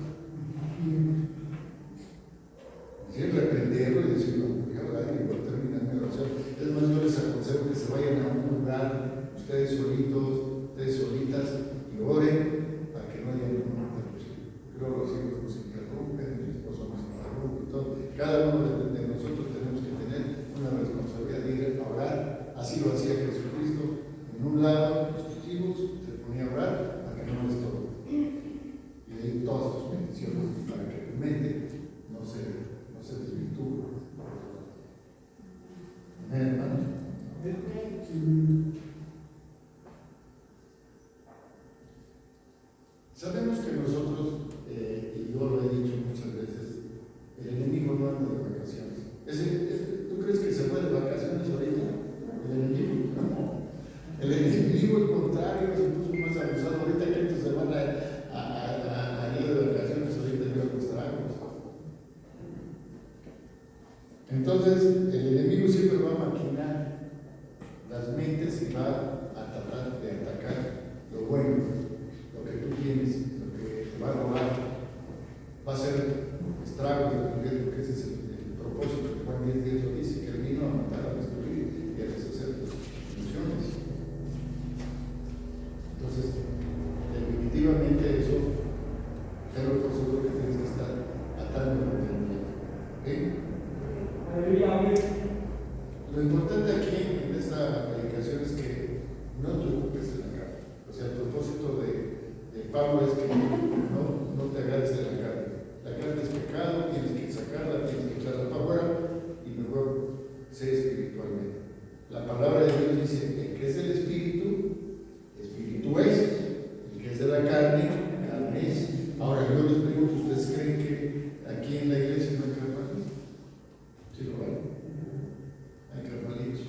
Si es reprenderlo y decirlo, voy a orar y voy a terminar mi oración. Es más, yo les aconsejo que se vayan a un lugar, ustedes solitos, ustedes solitas, y oren para que no haya ninguna interrupción. Luego los hijos nos interrumpen, mi esposo nos interrumpe y todo. Cada uno de nosotros tenemos que tener una responsabilidad de ir a orar. Así lo hacía Jesucristo. En un lado, los hijos se ponía a orar para que no les toque. Y de ahí todas tus bendiciones para que tu mente no se desvirtúe. Amén, hermanos. Sabemos que nosotros, y yo lo he dicho muchas veces, el enemigo no anda de vacaciones. ¿Tú crees que se fue de vacaciones ahorita? El enemigo, no. El enemigo, al contrario, se puso más abusado. Ahorita que estos se van a ir de vacaciones, ahorita yo los tragos. Entonces, el enemigo siempre va a maquinar las mentes y va a tratar de atacar lo bueno, lo que tú tienes, lo que te va a robar, va a ser estragos de lo que ese es el propósito que Juan 10:10 lo dice, que él vino a matar, a destruir y a deshacer tus ilusiones. Entonces, definitivamente eso, pero por seguro que tienes que estar atando lo que no. ¿Ok? Lo importante aquí en esta predicación es que no te ocupes de la carne. O sea, el propósito de Pablo es que no te agarres de la carne. La carne es pecado, tienes que sacarla, tienes que echarla para afuera y mejor sé espiritualmente. La palabra de Dios dice: el que es del espíritu, espíritu es; el que es de la carne, carne es. Ahora yo les pregunto, ¿ustedes creen que aquí en la iglesia no hay carnales? Sí lo hay. Hay carnalitos.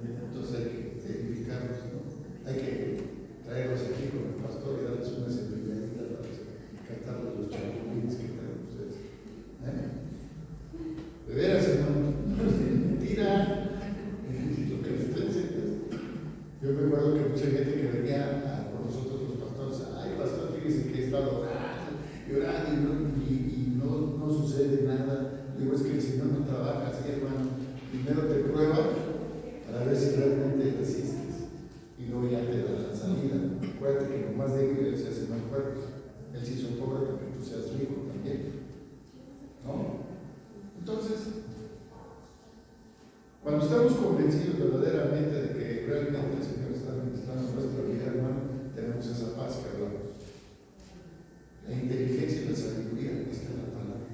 Entonces hay que edificarlos, ¿no? Hay que traerlos aquí con el pastor y darles una semilladita para cantarles los chapulines que traen ustedes. De veras, hermano, mentira lo que les estoy diciendo. Yo me acuerdo que mucha gente que venía con nosotros los pastores: ay, pastor, fíjese que he estado orando y no sucede nada. Digo, es que el Señor no trabaja así, hermano. Primero te prueba para ver si realmente resistes y luego ya te da la salida. Acuérdate que lo más débil se hace más fuerte. Él se hizo pobre para que tú seas rico también, ¿no? Entonces, cuando estamos convencidos verdaderamente de que realmente el Señor está administrando nuestra vida, hermano, tenemos esa paz que hablamos. La inteligencia y la sabiduría está en la palabra.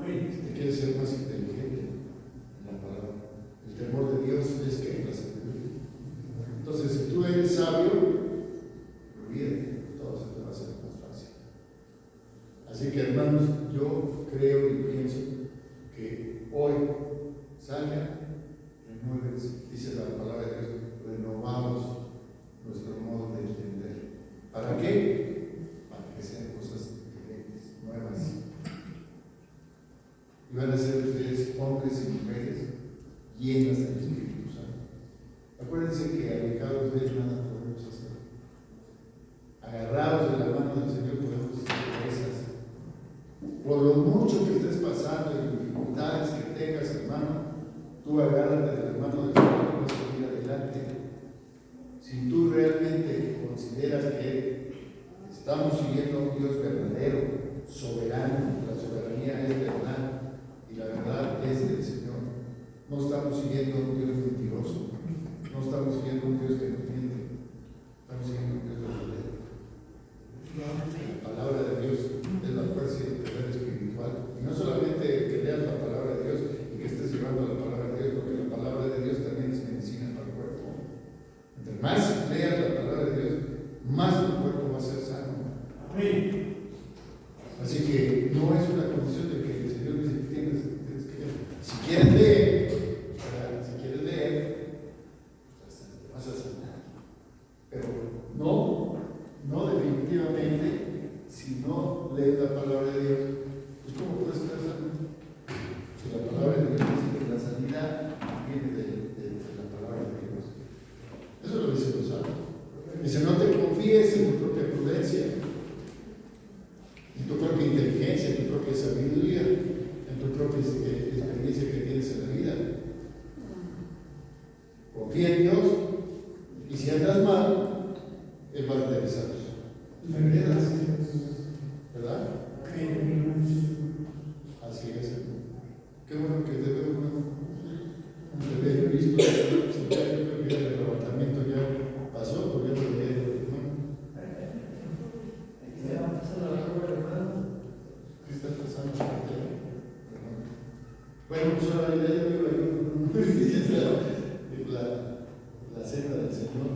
Si quieres ser más inteligente en la palabra, el temor de Dios es que la sabiduría. Entonces, si tú eres sabio, olvídate, todo se te va a hacer más fácil. Así que, hermanos, yo creo y pienso que hoy salgan, renueves, dice la palabra de Dios, renovamos nuestro modo de entender. ¿Para qué? agarrados de la mano del Señor, podemos hacer esas. Por lo mucho que estés pasando y dificultades que tengas, hermano, tú agárrate de la mano del Señor y vas a seguir adelante. Si tú realmente consideras que estamos siguiendo a un Dios verdadero, soberano, la soberanía es verdad y la verdad es del Señor. No estamos siguiendo a un Dios mentiroso, no estamos siguiendo a un Dios que nos miente, estamos siguiendo a un Dios verdadero. La palabra de Dios es la fuerza y el poder espiritual. Y no solamente que leas la palabra de Dios y que estés llevando la palabra de Dios, porque la palabra de Dios también es medicina para el cuerpo. Entre más leas la palabra de Dios, más tu cuerpo va a ser sano. Amén. Así que no es una condición de que el Señor dice que tienes que leer. Si quieres leer, si quieres leer, te vas a sanar. Pero no definitivamente, si no lees la palabra de Dios, pues ¿cómo puedes estar sano? Si la palabra de Dios dice que la sanidad viene de la palabra de Dios. Eso lo dice los salmos. Dice, no te confíes en tu propia prudencia, en tu propia inteligencia, en tu propia sabiduría, en tu propia experiencia que tienes en la vida. Confía en Dios y si andas mal, Él va a enderezar tus veredas, ¿verdad? Así es. Qué bueno que te veo, te veo listo. Yo creo que el levantamiento ya pasó, porque ya lo veía. ¿Qué está pasando? Bueno, pues ahora ya yo vivo ahí. La cena del Señor.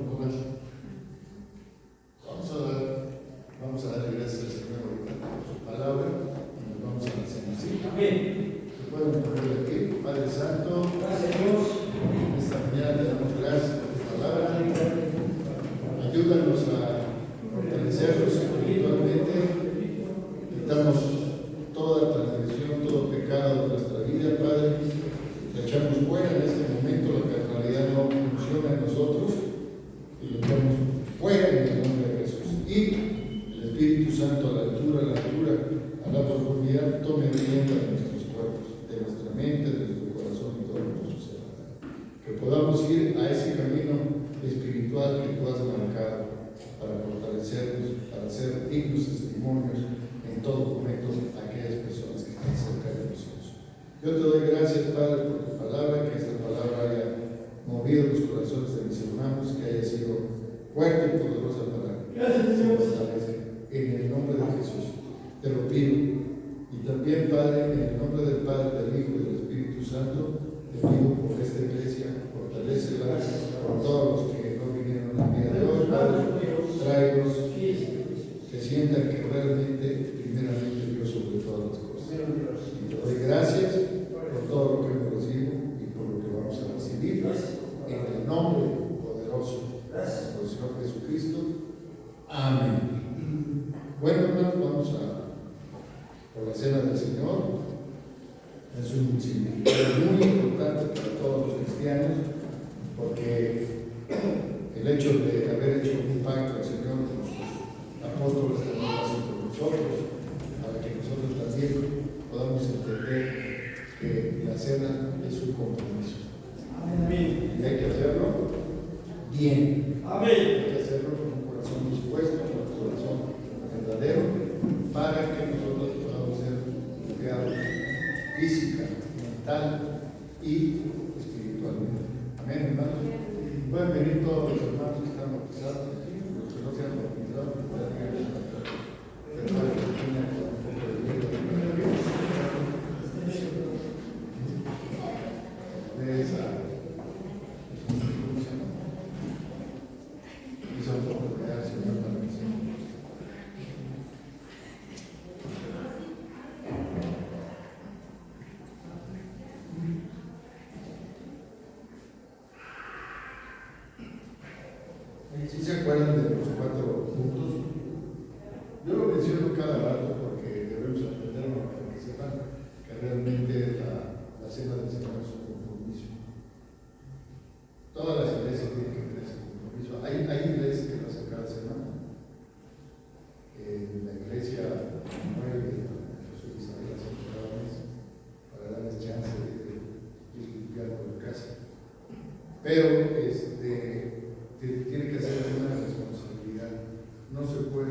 Vamos a darle gracias al Señor por su palabra y nos vamos a la cena. ¿Sí? Amén. Se pueden poner aquí. Padre Santo, Gracias a Dios. esta mañana te damos gracias por tu palabra. Ayúdanos a fortalecernos espiritualmente. Quitamos toda transgresión, todo pecado de nuestra vida, Padre. Le echamos fuera en este momento lo que en realidad no funciona en nosotros y lo echamos fuera en el nombre de Jesús. Y el Espíritu Santo a la altura, a la profundidad, tome rienda de nuestros cuerpos, de nuestra mente, de nuestro corazón y todo nuestro ser. Que podamos ir a ese camino espiritual que tú has marcado para fortalecernos, para ser dignos testimonios en todo momento a aquellas personas que están cerca de nosotros. Yo te doy gracias, Padre, por tu palabra, que esta palabra haya movido los corazones de mis hermanos, que haya sido fuerte y poderosa para que se fortalezca. En el nombre de Jesús te lo pido. Y también, Padre, en el nombre del Padre, del Hijo y del Espíritu Santo, te pido por esta iglesia, fortalécela por todos los que no vinieron el día de hoy, Padre, tráelos, que sientan que realmente, primeramente, Dios sobre todas las cosas. Y te doy gracias por todo lo que hemos recibido y por lo que vamos a recibir, en el nombre poderoso de nuestro Señor Jesucristo. Amén. Bueno, hermanos, vamos por la cena del Señor. Es un significado muy importante para todos los cristianos, porque el hecho de haber hecho un pacto al Señor con sus apóstoles también pasa por nosotros, para que nosotros también podamos entender que la cena es un compromiso. Amén. Y hay que hacerlo bien. Amén. Hay que hacerlo con un corazón dispuesto, con un corazón verdadero, para que nosotros podamos ser creados física, mental y espiritualmente. Amén, hermanos. Pueden venir todos los hermanos que están bautizados, los que no se han bautizado, que puedan venir a la pequeña con un poco de hielo. De esa institución. Y son oportunidades, Señor, para que sea.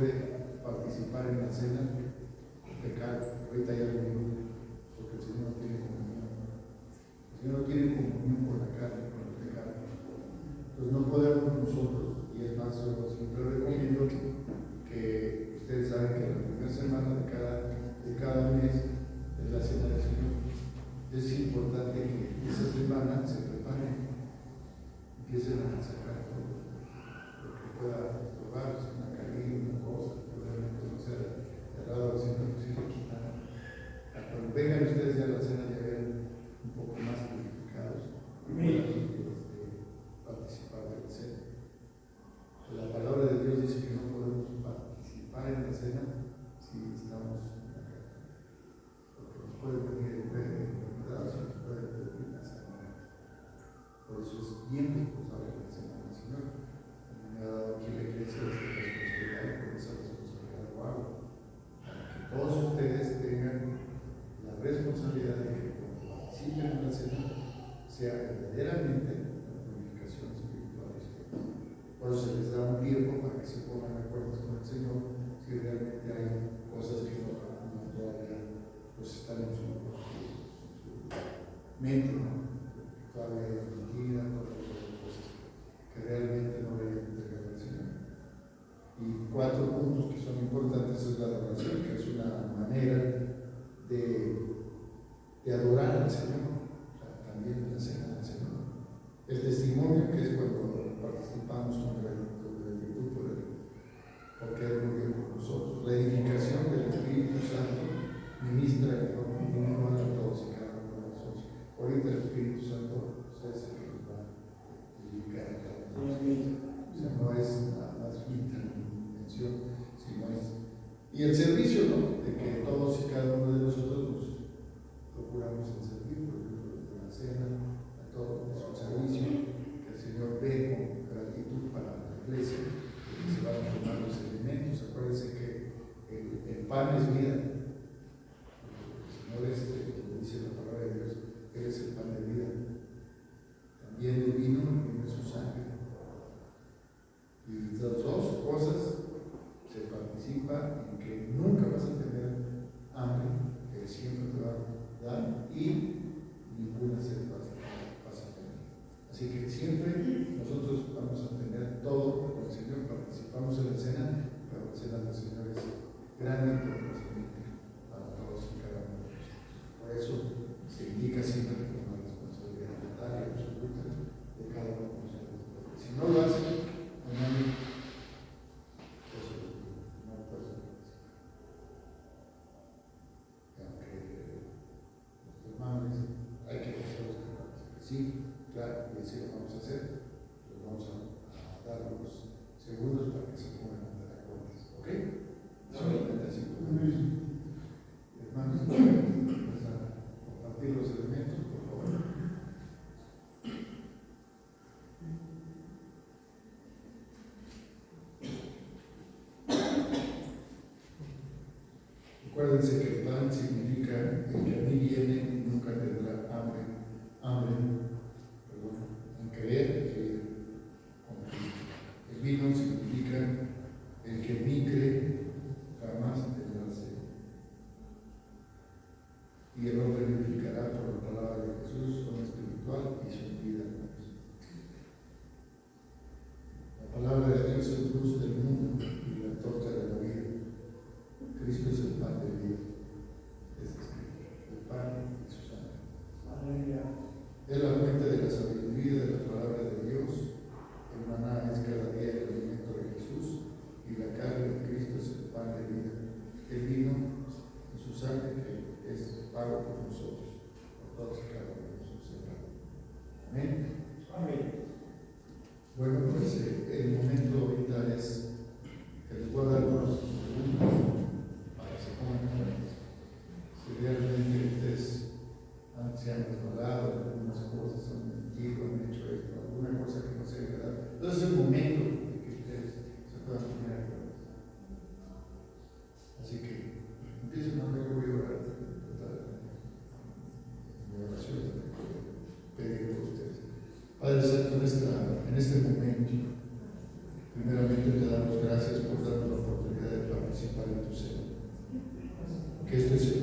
puede participar en la cena, pecar. Ahorita ya lo digo, porque el Señor no tiene comunión. El Señor no tiene comunión con la carne, con el pecado. Entonces no podemos nosotros, y es más, yo siempre recomiendo que ustedes saben que la primera semana de cada mes es la cena del Señor. Es importante que esa semana se preparen, empiecen a sacar todo lo que pueda estorbarse, una caída, una cosa, que realmente no sea errado, siempre posible quitar. Cuando vengan ustedes ya a la cena, ya vean un poco más purificados, participar de la cena. La palabra de Dios dice que no podemos participar en la cena si estamos en la carne, porque nos puede venir enfermedades, nos puede venir la sanidad. Por eso es bien responsable la cena del Señor. Me ha dado aquí la iglesia esta responsabilidad, y por esa responsabilidad lo hago, para que todos ustedes tengan la responsabilidad de que cuando participen en la cena sea verdaderamente la purificación espiritual de ustedes. Por eso se les da un tiempo para que se pongan de acuerdo con el Señor si realmente hay cosas que no todavía pues están en su mente, ¿no? Todavía hay mentira, todavía hay cosas que realmente no deben entregar al Señor. Y 4 puntos que son importantes es la adoración, que es una manera de adorar al Señor, o sea, también en la cena del Señor. El testimonio, que es cuando participamos con gratitud porque Él murió por nosotros. La edificación del Espíritu Santo ministra el continuo a todos y cada uno de nosotros. Ahorita el Espíritu Santo es el que nos va a edificar a cada uno de nosotros. O sea, no es nada más intervención, sino es. Y el servicio, ¿no? De que todos y cada uno de nosotros nos procuramos el servir, por ejemplo, de la cena, a todo, es un servicio que el Señor ve con gratitud para la iglesia, que se van a tomar los alimentos. Acuérdense que el pan es vida. El Señor dice la palabra de Dios, eres el pan de vida. También el vino es su sangre. Y las dos cosas se participa en que nunca vas a tener hambre, que siempre te va a dar, y ninguna sed vas a tener. Así que siempre nosotros vamos a tener todo con el Señor, participamos en la cena, pero la cena del Señor es grande y trascendente para todos y cada uno de nosotros. Por eso se indica siempre con la responsabilidad total y absoluta de cada uno de nosotros. Porque si no lo hacen, no hay cosa no puede participar. Aunque los hermanos dicen, hay que hacer los que participen. Sí, claro, y así lo vamos a hacer. Les vamos a dar unos segundos para que se pongan de acuerdo. ¿Ok? Solamente 5 minutos. Hermanos, vamos a compartir los elementos, por favor. Acuérdense que el pan significa el que a mí viene y nunca tendrá hambre, pero bueno, en creer con Cristo. El vino significa el que en mí cree jamás tendrá sed. Y el hombre vivificará por la palabra de Jesús, son espiritual y su vida. La palabra de Dios es luz del mundo y la torcha de la vida. Cristo es el pan de vida. Es el pan y su sangre. Aleluya. Es la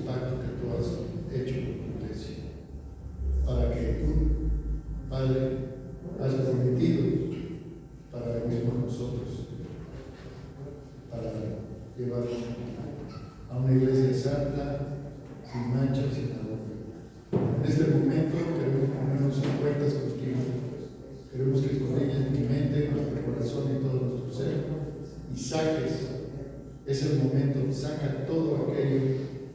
pacto que tú has hecho con tu iglesia, para que tú, Padre, has prometido para venir con nosotros, para llevarnos a una iglesia santa, sin mancha, sin arruga. En este momento queremos ponernos en cuentas contigo. Queremos que escudriñes mi mente, nuestro corazón y todo nuestro ser y saques. Es el momento, saca todo aquello,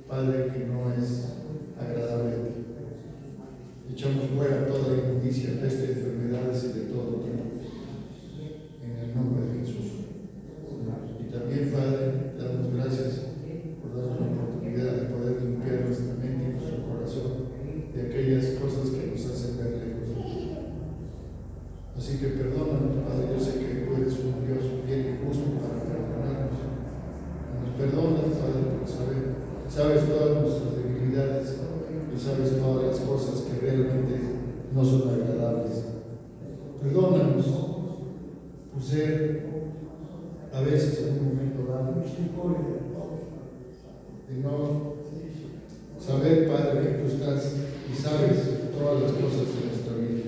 Padre, que no es agradable a ti. Echamos fuera toda inmundicia, peste, enfermedades y de todo tipo. En el nombre de Jesús. Y también, Padre, te damos gracias por darnos la oportunidad de poder limpiar nuestra mente y nuestro corazón de aquellas cosas que nos hacen ver lejos de ti. Así que perdónanos, Padre. Yo sé que tú eres un Dios fiel y justo para perdonarnos. Nos perdonas, Padre, porque sabes todas nuestras debilidades y sabes todas las cosas que realmente no son agradables. Perdónanos por ser a veces en un momento dado de no saber, Padre, que tú estás y sabes todas las cosas de nuestra vida.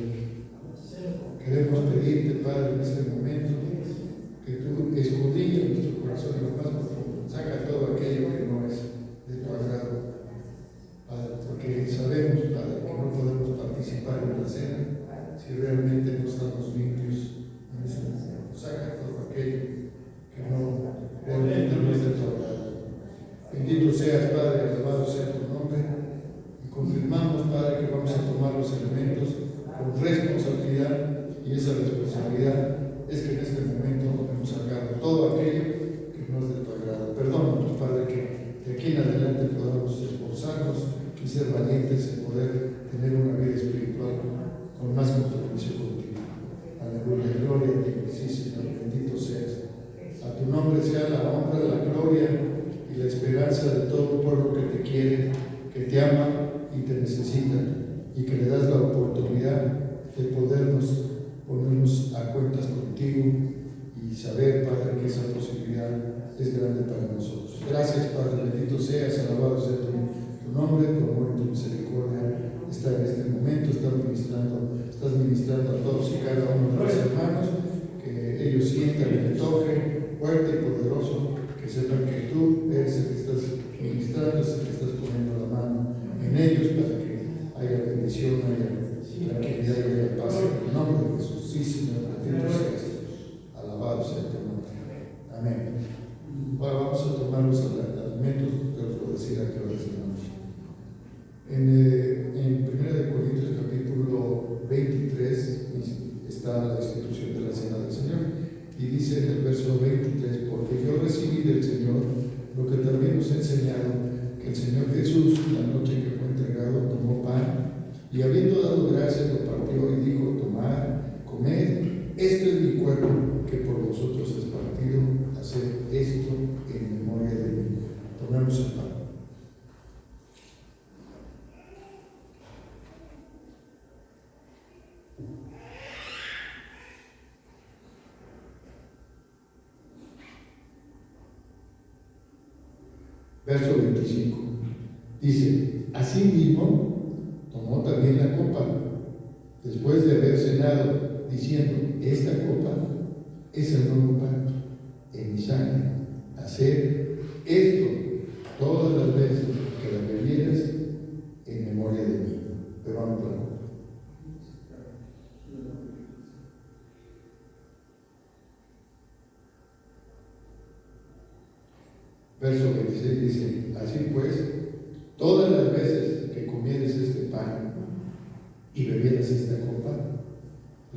Queremos pedirte, Padre, en este momento que tú escudriñes nuestro corazón y lo más profundo. Saca todo aquello que no es de tu agrado, Padre, porque sabemos, Padre, que no podemos participar en la cena si realmente no estamos limpios en este momento. Saca todo aquello que no realmente no es de tu agrado. Bendito seas, Padre, alabado sea tu nombre. Y confirmamos, Padre, que vamos a tomar los elementos con responsabilidad. Y esa responsabilidad es que en este momento hemos sacado todo aquello que no es de tu agrado. Perdónanos, Padre, que de aquí en adelante podamos esforzarnos y ser valientes en poder tener una vida espiritual con más compromiso contigo. Aleluya, gloria a ti, sí, Señor, bendito seas. A tu nombre sea la honra, la gloria y la esperanza de todo el pueblo que te quiere, que te ama y te necesita, y que le das la oportunidad de podernos ponernos a cuentas contigo y saber, Padre, que esa posibilidad es grande para nosotros. Gracias, Padre, bendito seas, alabado sea tu nombre, tu amor y tu misericordia está en este momento, estás ministrando a todos y cada uno de los hermanos, que ellos sientan el toque fuerte y poderoso, que sepan que tú eres el que estás ministrando, es el que estás poniendo la mano en ellos para que haya bendición, haya tranquilidad y haya paz en el nombre de Jesús. Sí, Señor, bendito seas, alabado sea tu nombre. Amén. Ahora vamos a tomar los alimentos, te los voy a decir a qué hora hermanos. En 1 Corintios capítulo 23 está la institución de la cena del Señor, y dice en el verso 23: porque yo recibí del Señor lo que también os he enseñado, que el Señor Jesús, la noche que fue entregado, tomó pan, y habiendo dado gracias, lo partió y dijo: tomad, comed, esto es mi cuerpo, que por vosotros es partido, haced esto en memoria de mí. Tomemos el pan. Verso 25 dice: asimismo tomó también la copa después de haber cenado, diciendo: esta copa es el nuevo pacto en mi sangre. Haced esto todas las veces que la bebieras en memoria de mí. Bebamos la copa. Verso 26 dice: así pues, todas las veces que comieres este pan y bebieras esta copa,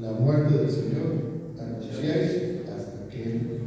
la muerte del Señor anunciáis hasta que Él